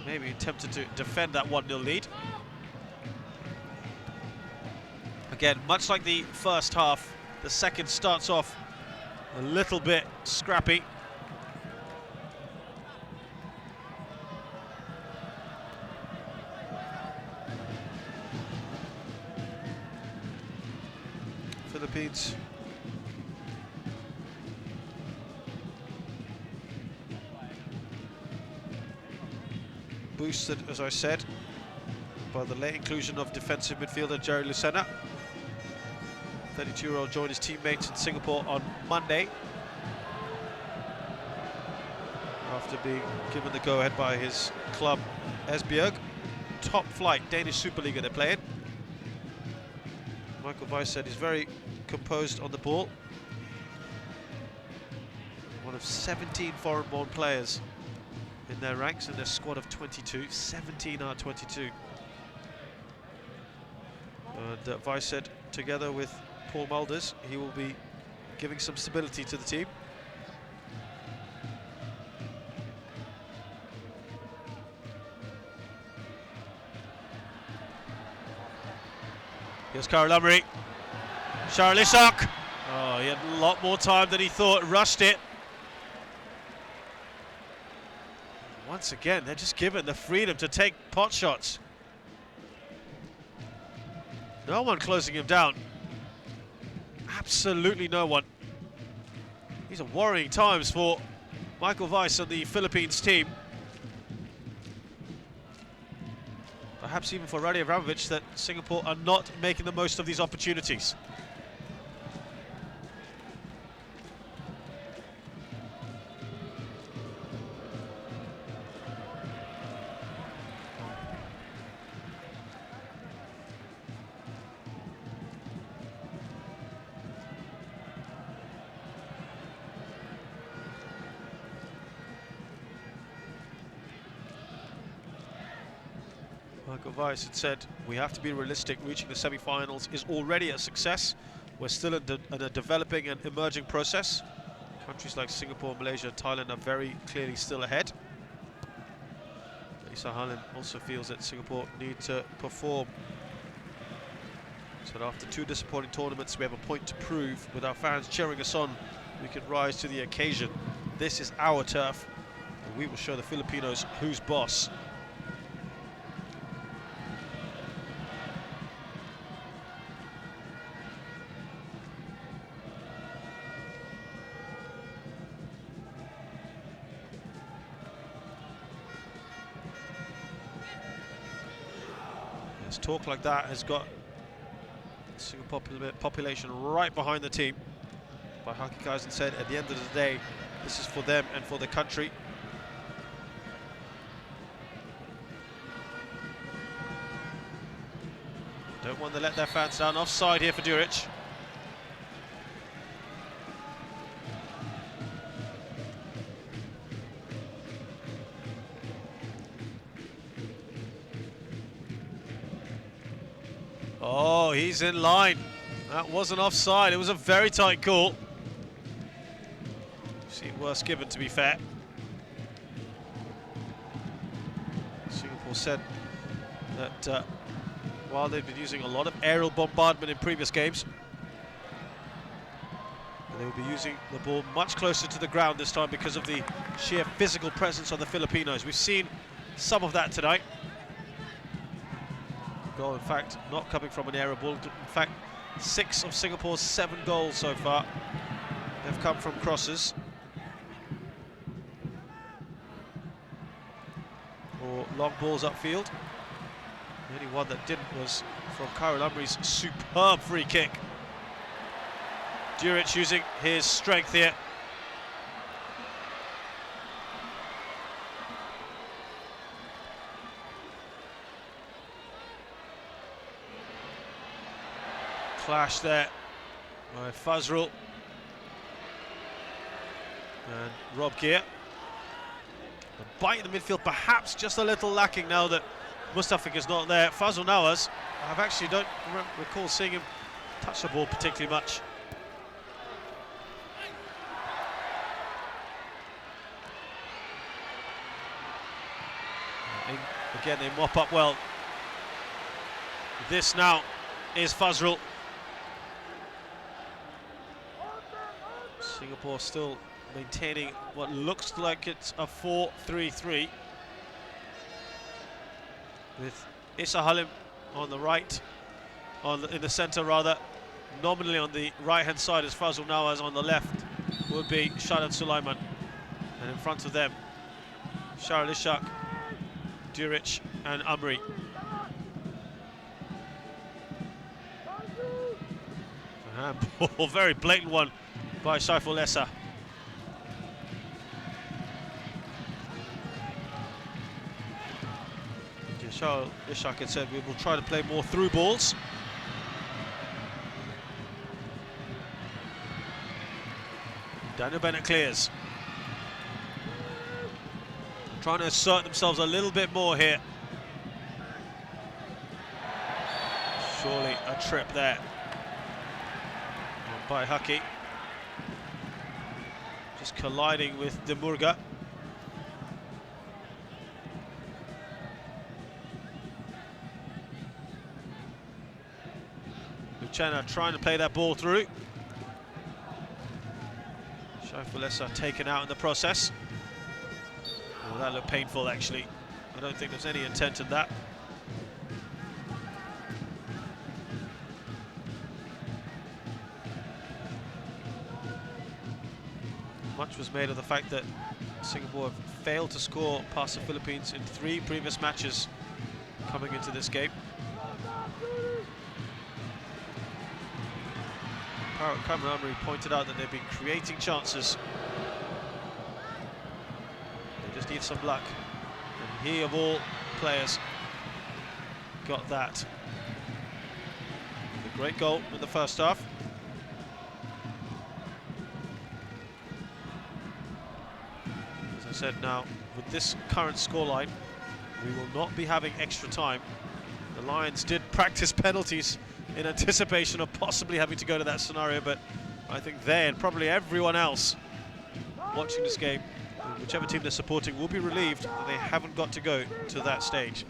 maybe attempted to defend that 1-0 lead. Again, much like the first half, the second starts off a little bit scrappy. Philippines boosted, as I said, by the late inclusion of defensive midfielder Jerry Lucena. 32-year-old joined his teammates in Singapore on Monday after being given the go-ahead by his club Esbjerg. Top flight Danish Superliga they're playing. Michael Weiss said he's very composed on the ball. One of 17 foreign-born players in their ranks in their squad of 22. 17 are 22. And Weiss said, together with Paul Mulders, he will be giving some stability to the team. Here's Karl Lumry. Charlisak. Oh, he had a lot more time than he thought, rushed it. Once again, they're just given the freedom to take pot shots. No one closing him down. Absolutely no one. These are worrying times for Michael Weiss and the Philippines team. Perhaps even for Rani Avramovic, that Singapore are not making the most of these opportunities. Michael Weiss had said, we have to be realistic. Reaching the semi-finals is already a success. We're still in a developing and emerging process. Countries like Singapore, Malaysia, Thailand are very clearly still ahead. Isa Halin also feels that Singapore need to perform. So after two disappointing tournaments, we have a point to prove. With our fans cheering us on, we can rise to the occasion. This is our turf, and we will show the Filipinos who's boss. Talk like that has got Singapore population right behind the team. by Haki Kaizen said, at the end of the day, this is for them and for the country. Don't want to let their fans down. Offside here for Djuric. Oh, he's in line. That wasn't offside. It was a very tight call. Seen worse given, to be fair. Singapore said that while they've been using a lot of aerial bombardment in previous games, they will be using the ball much closer to the ground this time because of the sheer physical presence of the Filipinos. We've seen some of that tonight. Goal, in fact, not coming from an aerial ball. In fact, 6 of Singapore's 7 goals so far have come from crosses, or long balls upfield. The only one that didn't was from Khairul Amri's superb free kick. Djuric using his strength here. Clash there by Fazrul and Rob Gear. The bite in the midfield perhaps just a little lacking now that Mustafik is not there. Fazrul Nawaz, I actually don't recall seeing him touch the ball particularly much. Again, they mop up well. This now is Fazrul. Singapore still maintaining what looks like it's a 4-3-3, with Issa Halim on the right, in the centre rather, nominally on the right-hand side as Fazrul Nawaz. On the left would be Shahid Sulaiman, and in front of them, Shahril Ishaq, Djuric and Amri. A handball, very blatant one by Saiful Essa. Shahril Ishaq had said we will try to play more through balls. Daniel Bennett clears. Trying to assert themselves a little bit more here. Surely a trip there by Haki. Just colliding with De Murga. Lucena trying to play that ball through. Saiful Essa taken out in the process. Oh, that looked painful, actually. I don't think there's any intent in that. Much was made of the fact that Singapore have failed to score past the Philippines in 3 previous matches coming into this game. Khairul Amri pointed out that they've been creating chances. They just need some luck. And he, of all players, got that. A great goal in the first half. As I said, now, with this current scoreline, we will not be having extra time. The Lions did practice penalties in anticipation of possibly having to go to that scenario, but I think they, and probably everyone else watching this game, whichever team they're supporting, will be relieved that they haven't got to go to that stage.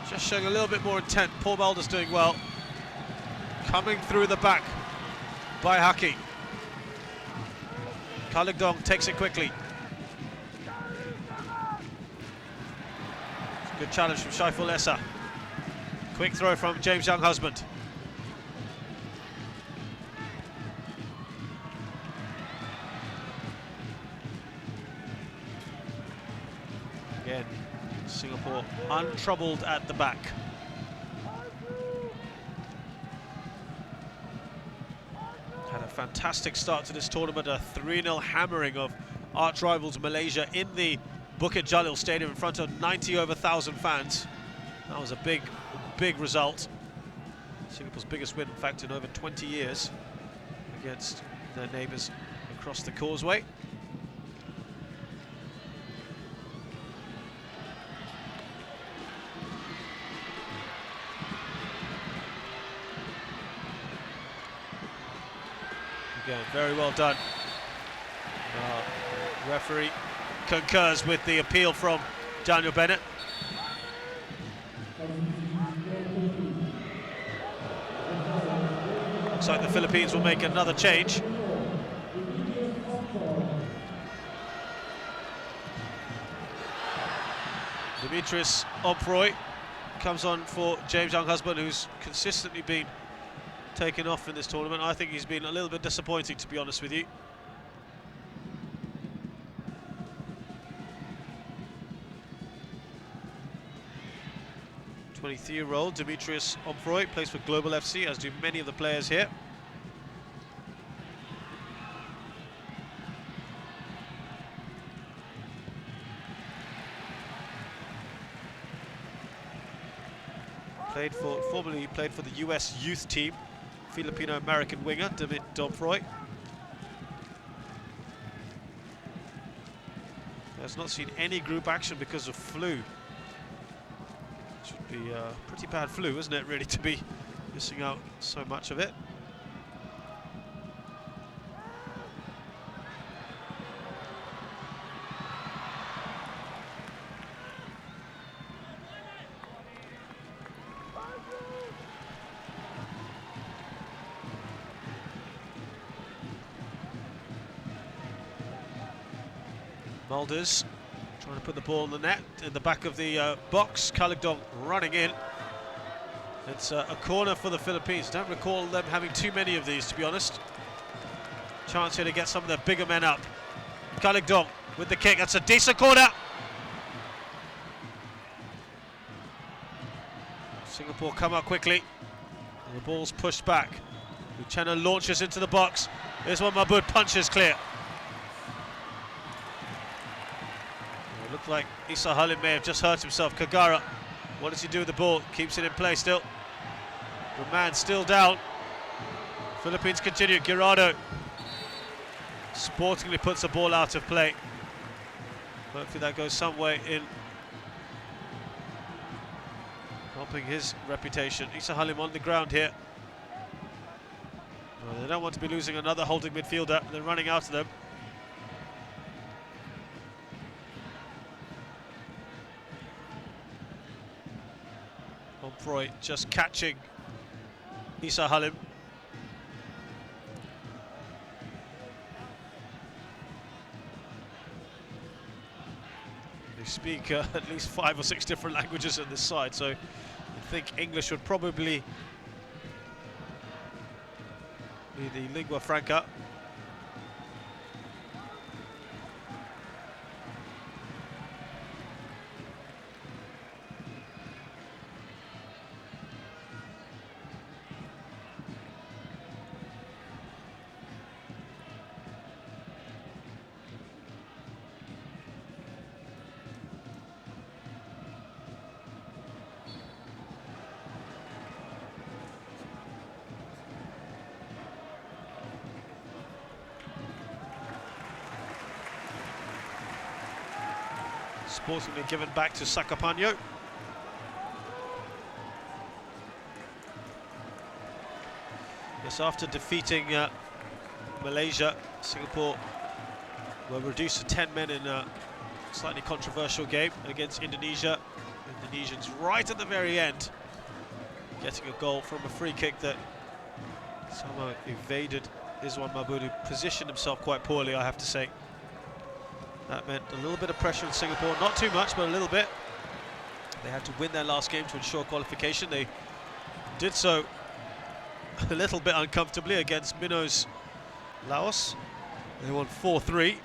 Just showing a little bit more intent. Paul Mulder's doing well. Coming through the back by Haki. Kaligdong takes it quickly. Good challenge from Saiful Essa. Quick throw from James Younghusband. Singapore untroubled at the back. Had a fantastic start to this tournament, a 3-0 hammering of arch rivals Malaysia in the Bukit Jalil Stadium in front of 90,000 fans. That was a big, big result. Singapore's biggest win, in fact, in over 20 years against their neighbours across the causeway. Again, very well done. Referee concurs with the appeal from Daniel Bennett. Looks like the Philippines will make another change. Demetrius Omfroy comes on for James Younghusband, who's consistently been taken off in this tournament. I think he's been a little bit disappointing, to be honest with you. '23-year-old Demetrius Omfroy plays for Global FC, as do many of the players here. Formerly played for the US youth team, Filipino-American winger David Omfroy. Has not seen any group action because of flu. Should be pretty bad flu, isn't it, really, to be missing out so much of it. Mulders trying to put the ball in the net, in the back of the box. Kaligdong running in. It's a corner for the Philippines. Don't recall them having too many of these, to be honest. Chance here to get some of their bigger men up. Kaligdong with the kick. That's a decent corner. Singapore come up quickly. And the ball's pushed back. Uchenna launches into the box. Here's one Mahmood punches clear. It looked like Isa Halim may have just hurt himself. Kagara, what does he do with the ball? Keeps it in play still. The man still down. Philippines continue. Girardo sportingly puts the ball out of play. Hopefully that goes some way in helping his reputation. Isa Halim on the ground here. Well, they don't want to be losing another holding midfielder. They're running out of them. Omfroy just catching Isa Halim. They speak at least 5 or 6 different languages on this side, so I think English would probably be the lingua franca. Sportingly given back to Sakapanyo. Yes, after defeating Malaysia, Singapore were reduced to 10 men in a slightly controversial game against Indonesia. Indonesians right at the very end getting a goal from a free kick that somehow evaded Izwan Mahmood, who positioned himself quite poorly, I have to say. That meant a little bit of pressure in Singapore, not too much, but a little bit. They had to win their last game to ensure qualification. They did so a little bit uncomfortably against Minnows Laos. They won 4-3.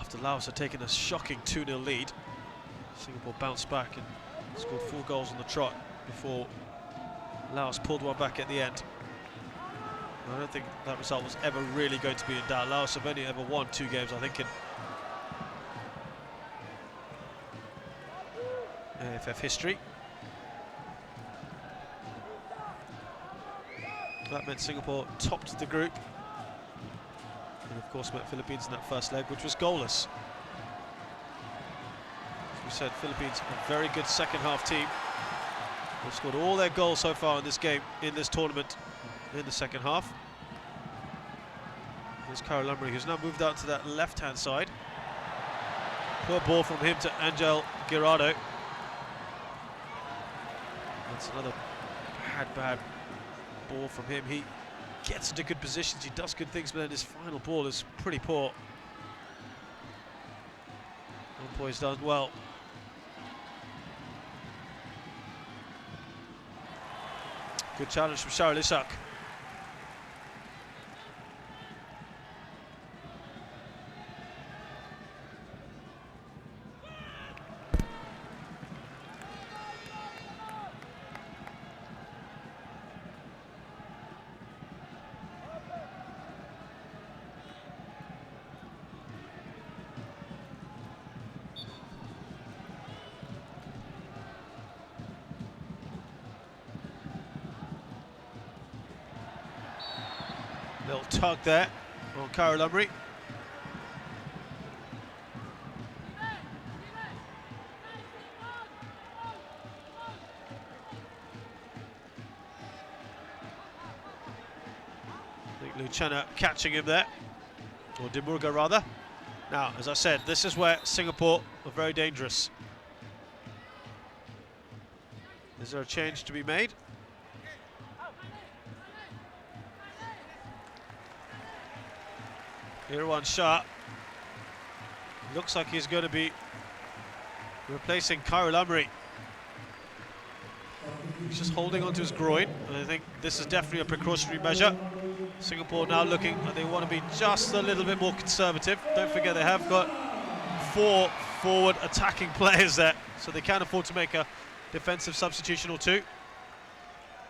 After Laos had taken a shocking 2-0 lead. Singapore bounced back and scored 4 goals on the trot before Laos pulled one back at the end. I don't think that result was ever really going to be in doubt. Laos have only ever won 2 games, I think, in AFF history. That meant Singapore topped the group, and of course met Philippines in that first leg, which was goalless. As we said, Philippines a very good second half team. They've scored all their goals so far in this game, in this tournament, in the second half. There's Kyle Lumley, who's now moved out to that left-hand side. Poor ball from him to Angel Girardo. That's another bad ball from him. He gets into good positions, he does good things, but then his final ball is pretty poor. He's done well. Good challenge from Shahril Ishak. Little tug there on Kyle Lumley. I think Lucena catching him there, or Dimurga rather. Now, as I said, this is where Singapore are very dangerous. Is there a change to be made? Irwan Shah looks like he's going to be replacing Kyle Lumley. He's just holding onto his groin, and I think this is definitely a precautionary measure. Singapore now looking like they want to be just a little bit more conservative. Don't forget they have got 4 forward attacking players there, so they can afford to make a defensive substitution or 2.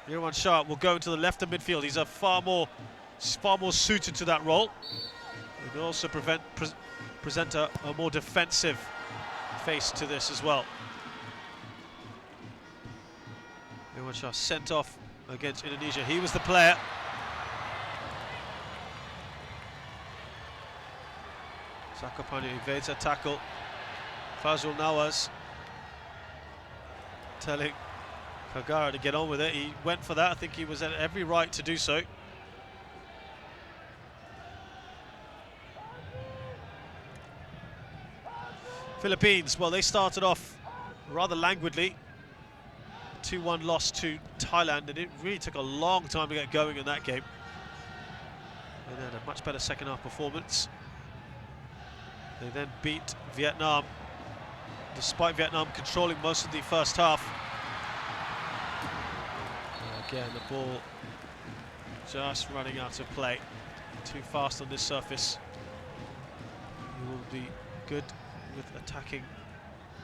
Irwan Shah will go into the left of midfield. He's far more suited to that role. It will also present a more defensive face to this as well. Irwan Shah sent off against Indonesia. He was the player. Zakopane evades a tackle. Fazul Nawaz telling Kagara to get on with it. He went for that. I think he was at every right to do so. Philippines, well, they started off rather languidly. 2-1 loss to Thailand, and it really took a long time to get going in that game. They had a much better second half performance. They then beat Vietnam, despite Vietnam controlling most of the first half. And again, the ball just running out of play. Too fast on this surface. He will be good with attacking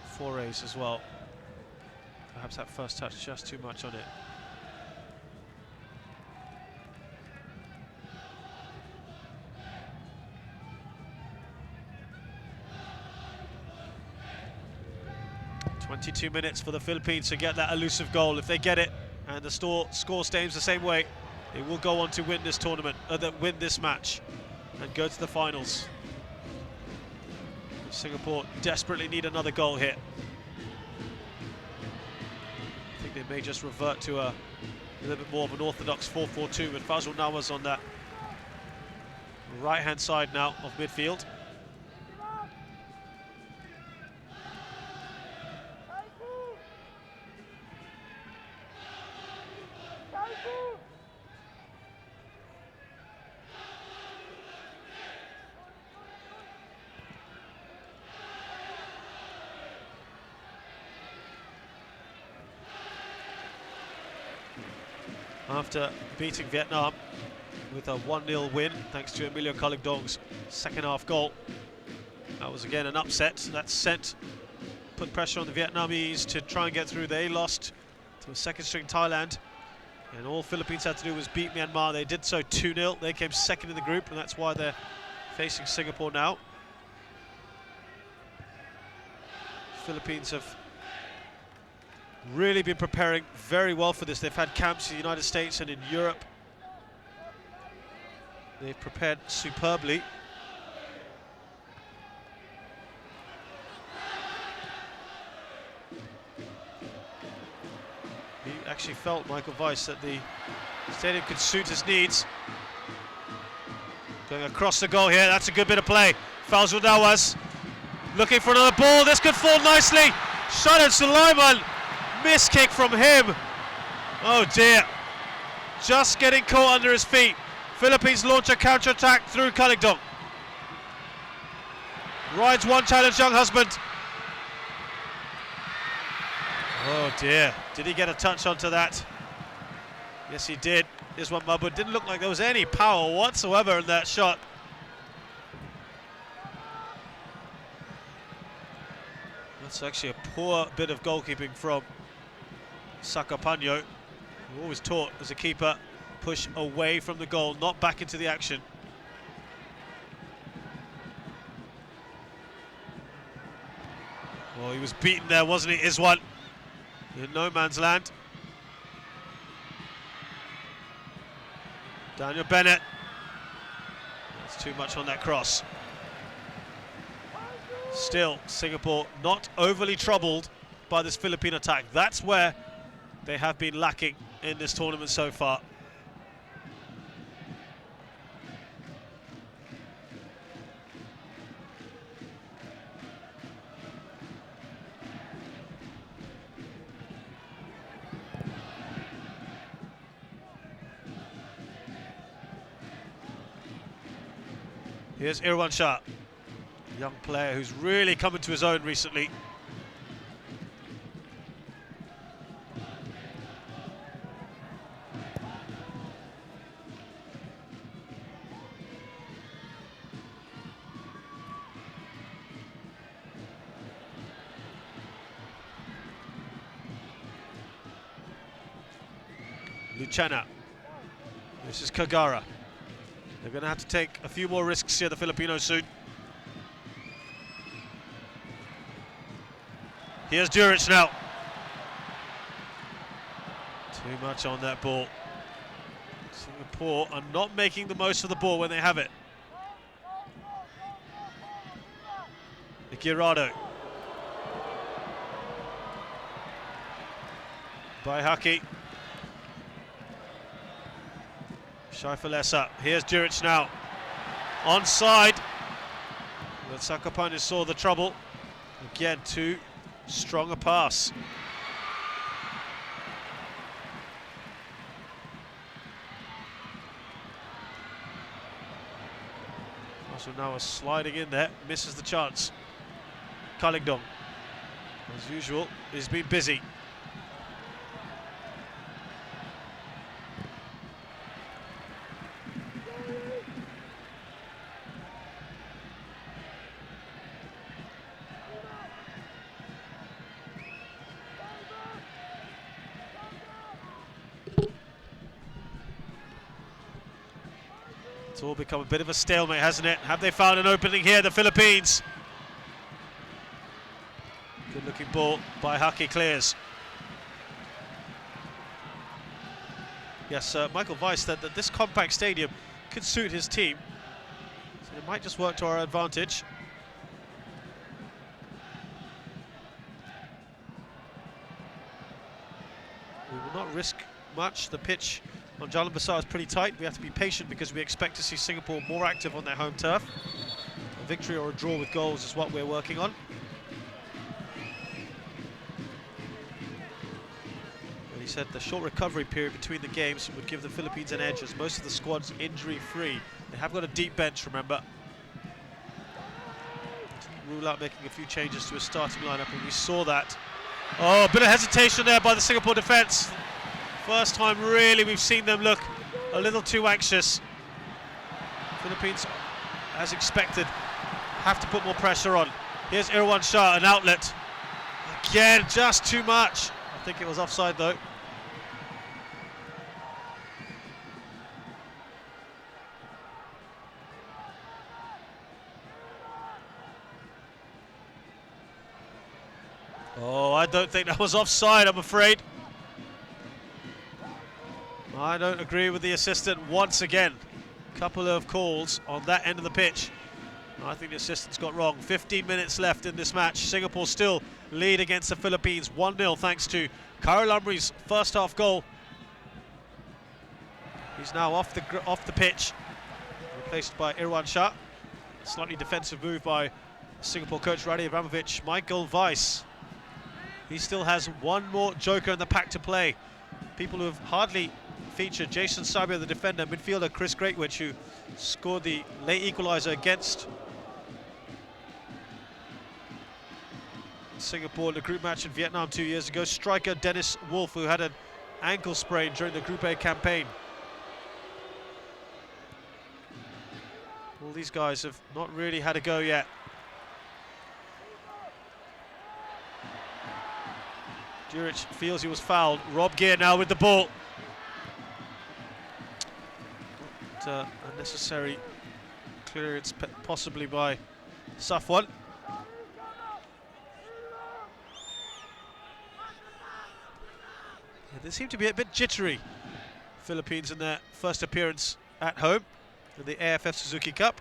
forays as well. Perhaps that first touch just too much on it. "22 minutes for the Philippines to get that elusive goal. If they get it and the score stays the same way, they will go on to win this tournament, win this match, and go to the finals. Singapore desperately need another goal here. I think they may just revert to a little bit more of an orthodox 4-4-2 with Fazul Nawaz on that right-hand side now of midfield. After beating Vietnam with a 1-0 win, thanks to Emilio Kaligdong's second half goal, That was again an upset. That put pressure on the Vietnamese to try and get through. They lost to a second-string Thailand, and all Philippines had to do was beat Myanmar. They did so 2-0. They came second in the group, and that's why they're facing Singapore now. Philippines have really been preparing very well for this. They've had camps in the United States and in Europe. They've prepared superbly. He actually felt, Michael Weiss, that the stadium could suit his needs. Going across the goal here, that's a good bit of play. Falzul Nawaz looking for another ball, this could fall nicely. Shanan Sulaiman, miss kick from him. Oh dear, just getting caught under his feet. Philippines launch a counter-attack through Kalingdong. Rides one challenged young husband. Oh dear, did he get a touch onto that? Yes he did. This one, Mabud, didn't look like there was any power whatsoever in that shot. That's actually a poor bit of goalkeeping from Sakapanyo, who always taught as a keeper, push away from the goal, not back into the action. Well, he was beaten there, wasn't he, Iswan? In no man's land. Daniel Bennett. That's too much on that cross. Still, Singapore not overly troubled by this Philippine attack. That's where they have been lacking in this tournament so far. Here's Irwan Shah, a young player who's really come into his own recently. Luchana. This is Kagara. They're going to have to take a few more risks here, the Filipinos, soon. Here's Duric now. Too much on that ball. Singapore are not making the most of the ball when they have it. Ikirado. By Haki. Shaifalesa, here's Duric now, onside, but Sakapanyo saw the trouble, again too strong a pass. Also now sliding in there, misses the chance. Kalingdong, as usual, has been busy. It's all become a bit of a stalemate, hasn't it? Have they found an opening here, the Philippines? Good looking ball by Haki, clears. Yes, Michael Weiss said that this compact stadium could suit his team, so it might just work to our advantage. We will not risk much. The pitch on Jalan Besar is pretty tight. We have to be patient because we expect to see Singapore more active on their home turf. A victory or a draw with goals is what we're working on. And he said the short recovery period between the games would give the Philippines an edge, as most of the squad's injury-free. They have got a deep bench, remember. Didn't rule out making a few changes to his starting lineup, and we saw that. Oh, a bit of hesitation there by the Singapore defence. First time really we've seen them look a little too anxious. Philippines, as expected, have to put more pressure on. Here's Irwan Shah, an outlet. Again, just too much. I think it was offside though. Oh, I don't think that was offside, I'm afraid. I don't agree with the assistant once again. Couple of calls on that end of the pitch. I think the assistant's got wrong. 15 minutes left in this match. Singapore still lead against the Philippines 1-0 thanks to Kyle Lumley's first half goal. He's now off the pitch, replaced by Irwan Shah. Slightly defensive move by Singapore coach Radhi Abramovich. Michael Weiss, he still has one more joker in the pack to play. People who have hardly featured: Jason Sabia, the defender; midfielder Chris Greatwich, who scored the late equaliser against Singapore in the group match in Vietnam 2 years ago; striker Dennis Wolf, who had an ankle sprain during the Group A campaign. All these guys have not really had a go yet. Duric feels he was fouled. Rob Gear now with the ball. Unnecessary clearance possibly by Safwan. Yeah, they seem to be a bit jittery, Philippines, in their first appearance at home in the AFF Suzuki Cup.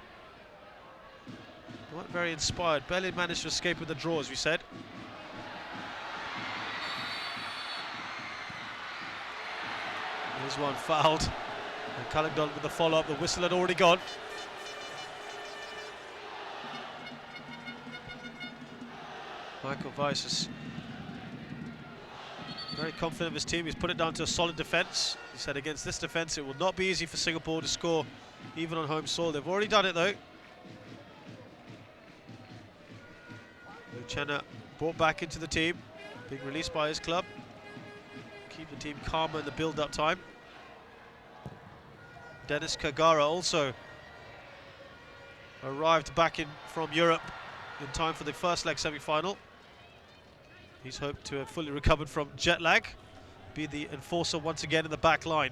They weren't very inspired, barely managed to escape with the draw, as we said. Here's one fouled, and Kalangdon with the follow-up. The whistle had already gone. Michael Weiss is very confident of his team. He's put it down to a solid defence. He said against this defence it will not be easy for Singapore to score even on home soil. They've already done it though. Lucena brought back into the team, being released by his club. Keep the team calmer in the build-up time. Dennis Kagara also arrived back in from Europe in time for the first leg semi-final. He's hoped to have fully recovered from jet lag, be the enforcer once again in the back line.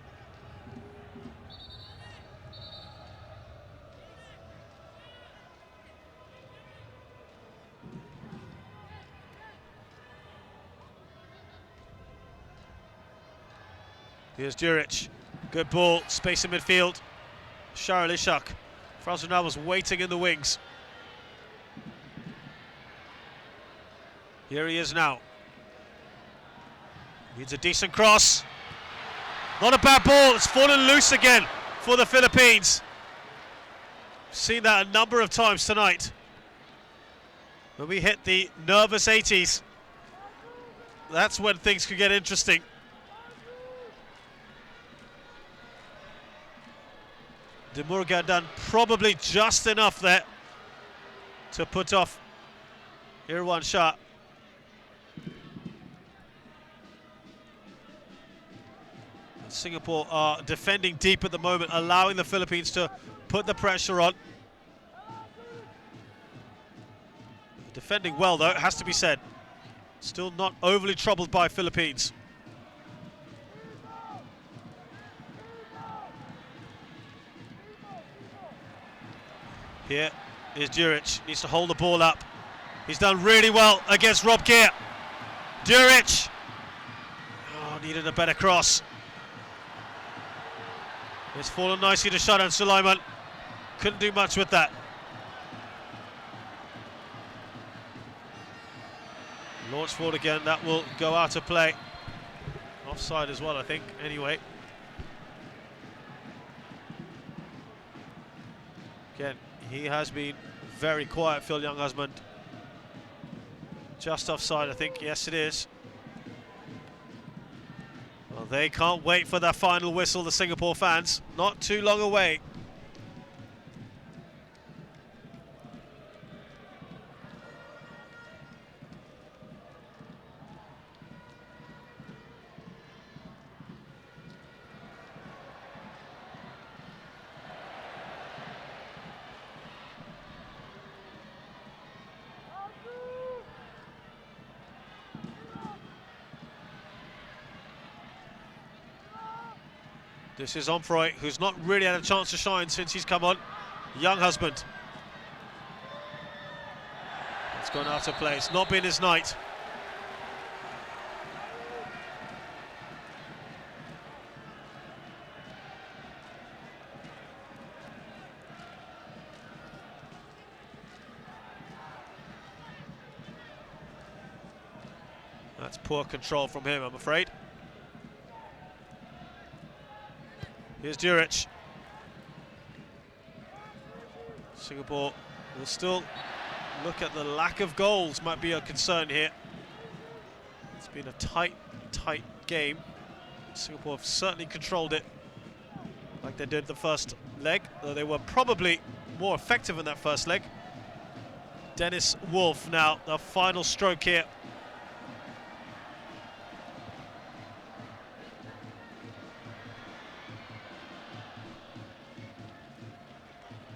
Here's Duric. Good ball, space in midfield. Charles Ishak. Franz now was waiting in the wings. Here he is now. Needs a decent cross. Not a bad ball, it's fallen loose again for the Philippines. Seen that a number of times tonight. When we hit the nervous 80s, that's when things could get interesting. Demurga done probably just enough there to put off Irwan Shah. Singapore are defending deep at the moment, allowing the Philippines to put the pressure on. Defending well though, it has to be said. Still not overly troubled by Philippines. Here is Duric, needs to hold the ball up. He's done really well against Rob Gear. Duric! Oh, needed a better cross. It's fallen nicely to Shadan Sulaiman. Couldn't do much with that. Launch forward again, that will go out of play. Offside as well, I think, anyway. Again, he has been very quiet, Phil Young-Husband. Just offside, I think. Yes, it is. Well, they can't wait for that final whistle, the Singapore fans. Not too long away. This is Omfroy, who's not really had a chance to shine since he's come on. Young husband. It's gone out of play. It's not been his night. That's poor control from him, I'm afraid. Here's Duric. Singapore will still look at the lack of goals, might be a concern here. It's been a tight game. Singapore have certainly controlled it like they did the first leg, though they were probably more effective in that first leg. Dennis Wolf now, the final stroke here.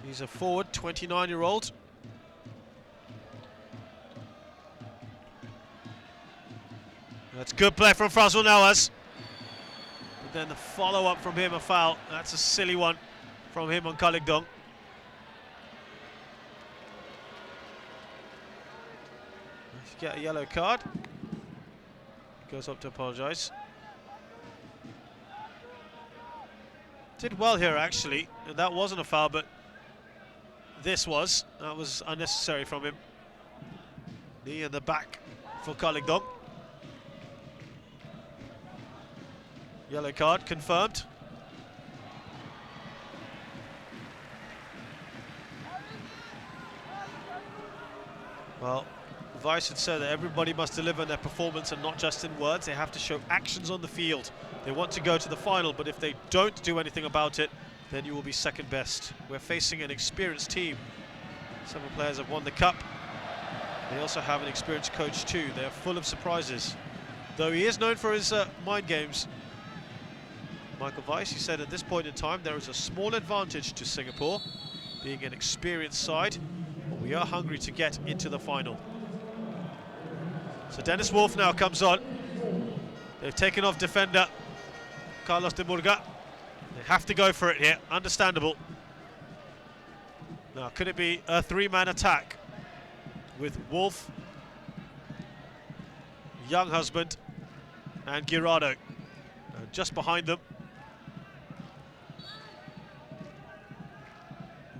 He's a forward, 29-year-old. That's good play from Frazul Nawaz. But then the follow-up from him, a foul. That's a silly one from him on Kalik Dong. Let's get a yellow card. He goes up to apologise. Did well here, actually. And that wasn't a foul, but this was. That was unnecessary from him. Knee in the back for Kalik Dong. Yellow card confirmed. Well, Vice had said that everybody must deliver their performance and not just in words. They have to show actions on the field. They want to go to the final, but if they don't do anything about it, then you will be second best. We're facing an experienced team. Several players have won the cup. They also have an experienced coach too. They're full of surprises. Though he is known for his mind games, Michael Weiss, he said at this point in time there is a small advantage to Singapore, being an experienced side, but we are hungry to get into the final. So Dennis Wolf now comes on. They've taken off defender Carlos de Murga. They have to go for it here, understandable. Now, could it be a three-man attack with Wolf, Young Husband and Girardo just behind them?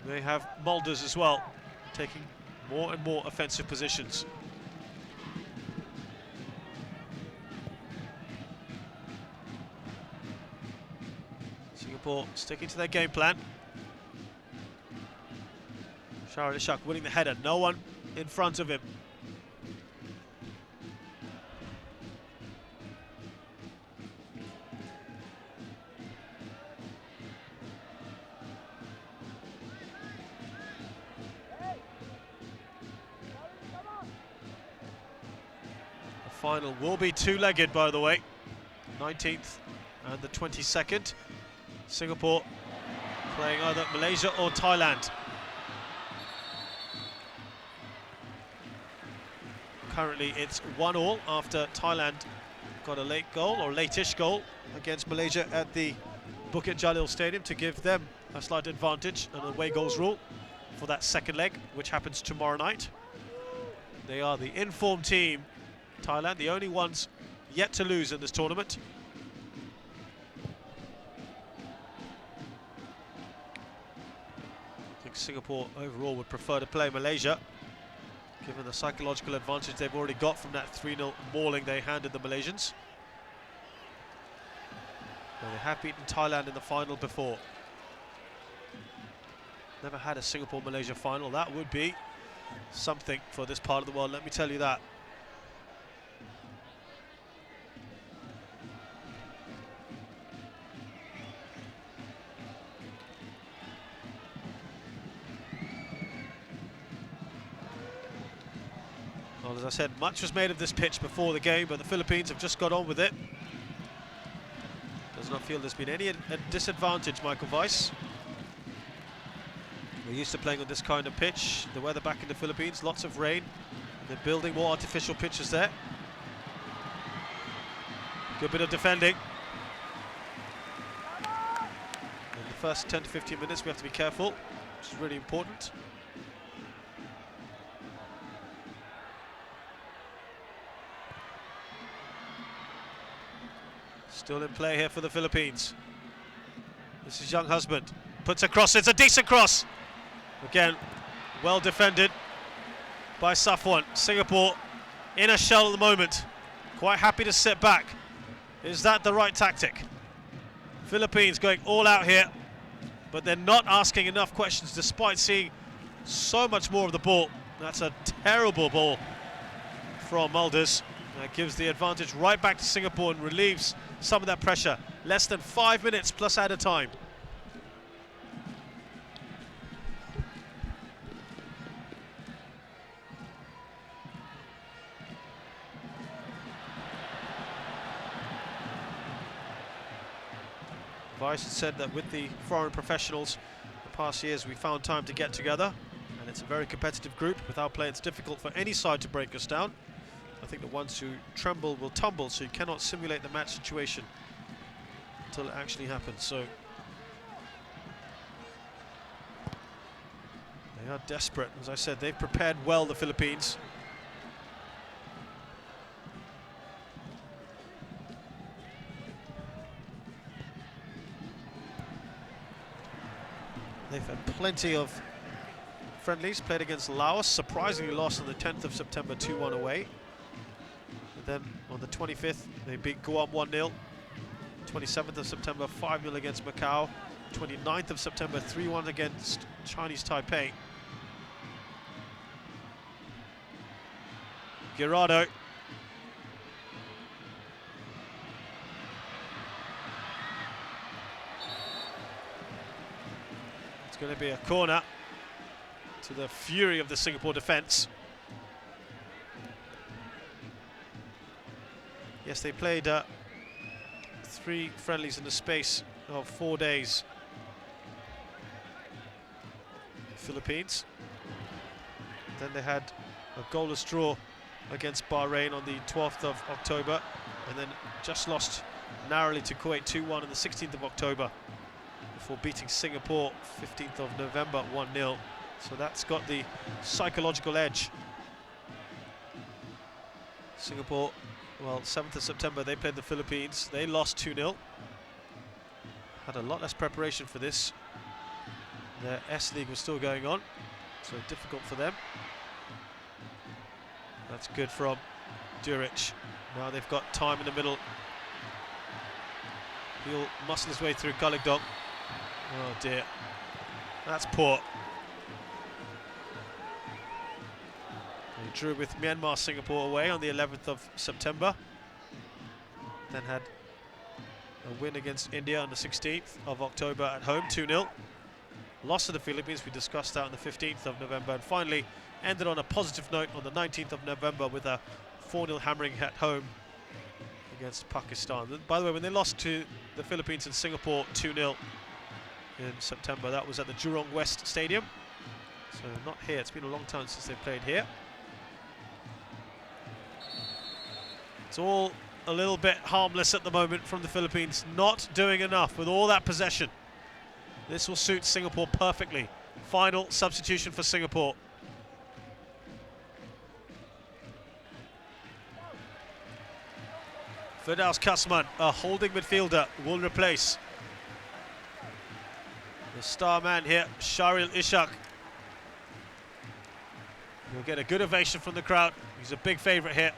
They have Mulders as well, taking more and more offensive positions. Singapore sticking to their game plan. Shahar Ishaq winning the header, no one in front of him. The final will be two-legged, by the way, 19th and the 22nd. Singapore playing either Malaysia or Thailand. Currently it's 1-1 after Thailand got a late goal, or late-ish goal, against Malaysia at the Bukit Jalil Stadium to give them a slight advantage, an away goals rule for that second leg, which happens tomorrow night. They are the informed team, Thailand, the only ones yet to lose in this tournament. I think Singapore overall would prefer to play Malaysia, given the psychological advantage they've already got from that 3-0 mauling they handed the Malaysians. Well, they have beaten Thailand in the final before. Never had a Singapore-Malaysia final. That would be something for this part of the world, let me tell you that. Well, as I said, much was made of this pitch before the game, but the Philippines have just got on with it. Does not feel there's been any disadvantage, Michael Weiss. We're used to playing on this kind of pitch. The weather back in the Philippines, lots of rain. They're building more artificial pitches there. Good bit of defending. first 10 to 15 minutes we have to be careful, which is really important. Still in play here for the Philippines. This is Young Husband. Puts a cross, it's a decent cross. Again, well defended by Safwan. Singapore in a shell at the moment. Quite happy to sit back. Is that the right tactic? Philippines going all out here, but they're not asking enough questions despite seeing so much more of the ball. That's a terrible ball from Mulders. That gives the advantage right back to Singapore and relieves some of that pressure. Less than 5 minutes plus added time. Vice has said that with the foreign professionals the past years we found time to get together, and it's a very competitive group. Without play it's difficult for any side to break us down. I think the ones who tremble will tumble, so you cannot simulate the match situation until it actually happens. So they are desperate. As I said, they've prepared well, the Philippines. They've had plenty of friendlies, played against Laos, surprisingly lost on the 10th of September 2-1 away. And then on the 25th, they beat Guam 1-0. 27th of September, 5-0 against Macau. 29th of September, 3-1 against Chinese Taipei. Girardo. It's going to be a corner to the fury of the Singapore defence. Yes, they played 3 friendlies in the space of 4 days. Philippines. Then they had a goalless draw against Bahrain on the 12th of October, and then just lost narrowly to Kuwait 2-1 on the 16th of October before beating Singapore 15th of November 1-0. So that's got the psychological edge. Singapore, well, 7th of September they played the Philippines. They lost 2-0. Had a lot less preparation for this. Their S-League was still going on, so difficult for them. That's good from Duric. Now they've got time in the middle. He'll muscle his way through Kaligdong. Oh dear, that's poor. They drew with Myanmar Singapore away on the 11th of September. Then had a win against India on the 16th of October at home, 2-0. Lost to the Philippines, we discussed that on the 15th of November, and finally ended on a positive note on the 19th of November with a 4-0 hammering at home against Pakistan. By the way, when they lost to the Philippines and Singapore 2-0 in September, that was at the Jurong West Stadium. So not here, it's been a long time since they played here. It's all a little bit harmless at the moment from the Philippines, not doing enough with all that possession. This will suit Singapore perfectly. Final substitution for Singapore. Firdaus Kasman, a holding midfielder, will replace the star man here, Shahril Ishak. He'll get a good ovation from the crowd. He's a big favourite here.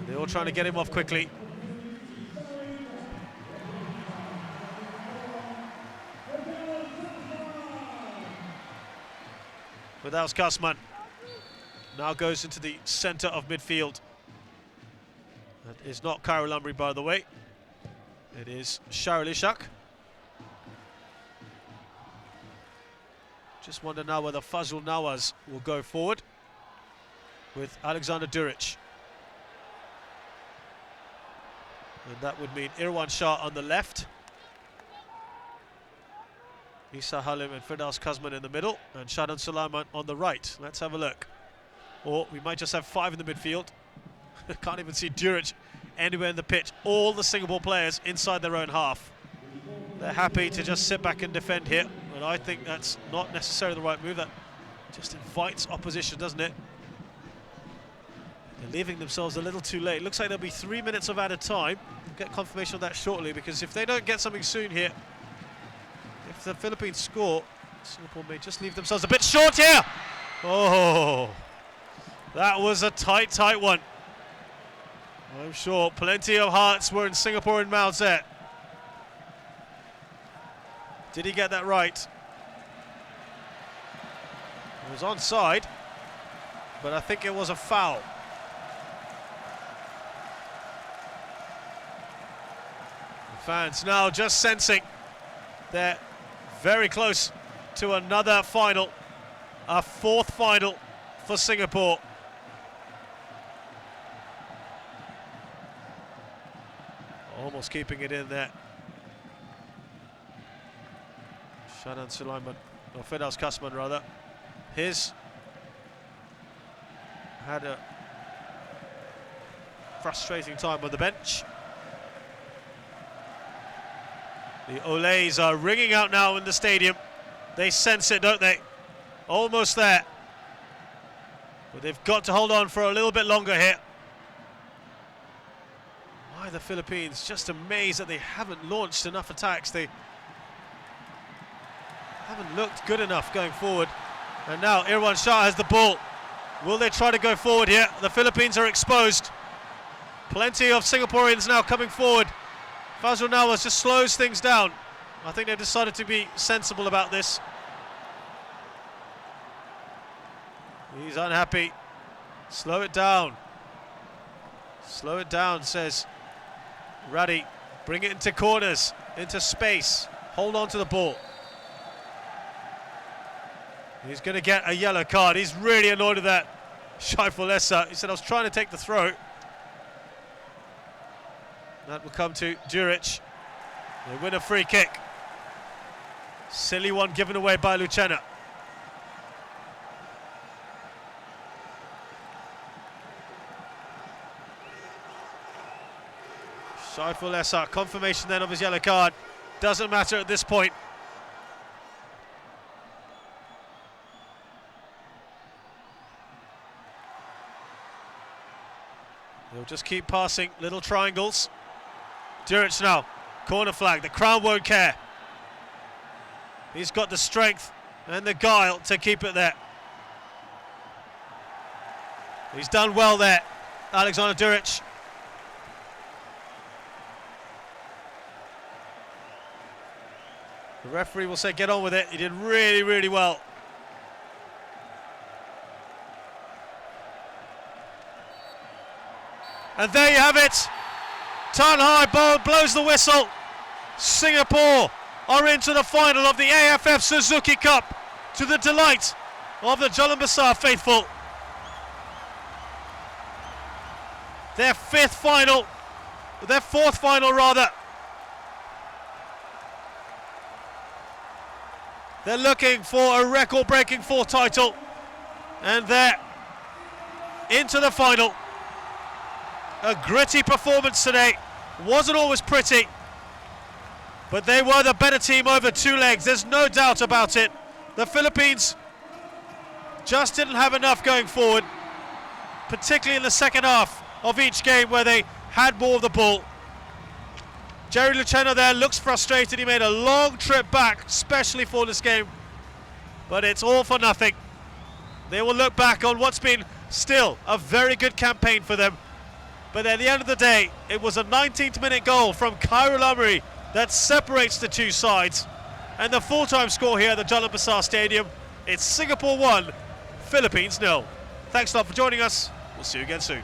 They're all trying to get him off quickly. Firdaus Kasman now goes into the centre of midfield. That is not Cairo Lumbri, by the way. It is Shahril Ishak. Just wonder now whether Fazul Nawaz will go forward with Alexander Duric. And that would mean Irwan Shah on the left, Isa Halim and Firdaus Kasman in the middle, and Shadan Sulaiman on the right. Let's have a look. Or we might just have 5 in the midfield. Can't even see Duric anywhere in the pitch. All the Singapore players inside their own half. They're happy to just sit back and defend here, and I think that's not necessarily the right move. That just invites opposition, doesn't it? They're leaving themselves a little too late. Looks like there'll be 3 minutes of added time. We'll get confirmation of that shortly, because if they don't get something soon here, if the Philippines score, Singapore may just leave themselves a bit short here. Oh, that was a tight one. I'm sure plenty of hearts were in Singapore and mouths there. Did he get that right? It was onside, but I think it was a foul. The fans now just sensing they're very close to another final, a fourth final for Singapore. Almost keeping it in there. Shadan Sulaiman, or Firdaus Kasman rather, had a frustrating time on the bench. The Olays are ringing out now in the stadium. They sense it, don't they? Almost there. But they've got to hold on for a little bit longer here. Why the Philippines? Just amazed that they haven't launched enough attacks. They haven't looked good enough going forward. And now Irwan Shah has the ball. Will they try to go forward here? The Philippines are exposed. Plenty of Singaporeans now coming forward. Fazrul Nawaz just slows things down. I think they've decided to be sensible about this. He's unhappy. Slow it down. Slow it down, says Ruddy. Bring it into corners, into space. Hold on to the ball. He's going to get a yellow card. He's really annoyed at that. Shaiful Essa. He said, I was trying to take the throw. That will come to Duric. They win a free kick. Silly one given away by Lucena. Shaiful Essa, confirmation then of his yellow card. Doesn't matter at this point. They'll just keep passing little triangles. Duric now, corner flag, the crowd won't care. He's got the strength and the guile to keep it there. He's done well there, Alexander Duric. The referee will say get on with it. He did really, really well. And there you have it. Tan Hai blows the whistle. Singapore are into the final of the AFF Suzuki Cup, to the delight of the Jalan Besar faithful. Their fourth final rather. They're looking for a record-breaking fourth title, and they're into the final. A gritty performance today. Wasn't always pretty, but they were the better team over two legs. There's no doubt about it. The Philippines just didn't have enough going forward, particularly in the second half of each game where they had more of the ball. Jerry Lucena there looks frustrated. He made a long trip back, especially for this game, but it's all for nothing. They will look back on what's been still a very good campaign for them. But at the end of the day, it was a 19th minute goal from Khairul Amri that separates the two sides. And the full-time score here at the Jalan Besar Stadium, it's Singapore 1, Philippines 0. Thanks a lot for joining us. We'll see you again soon.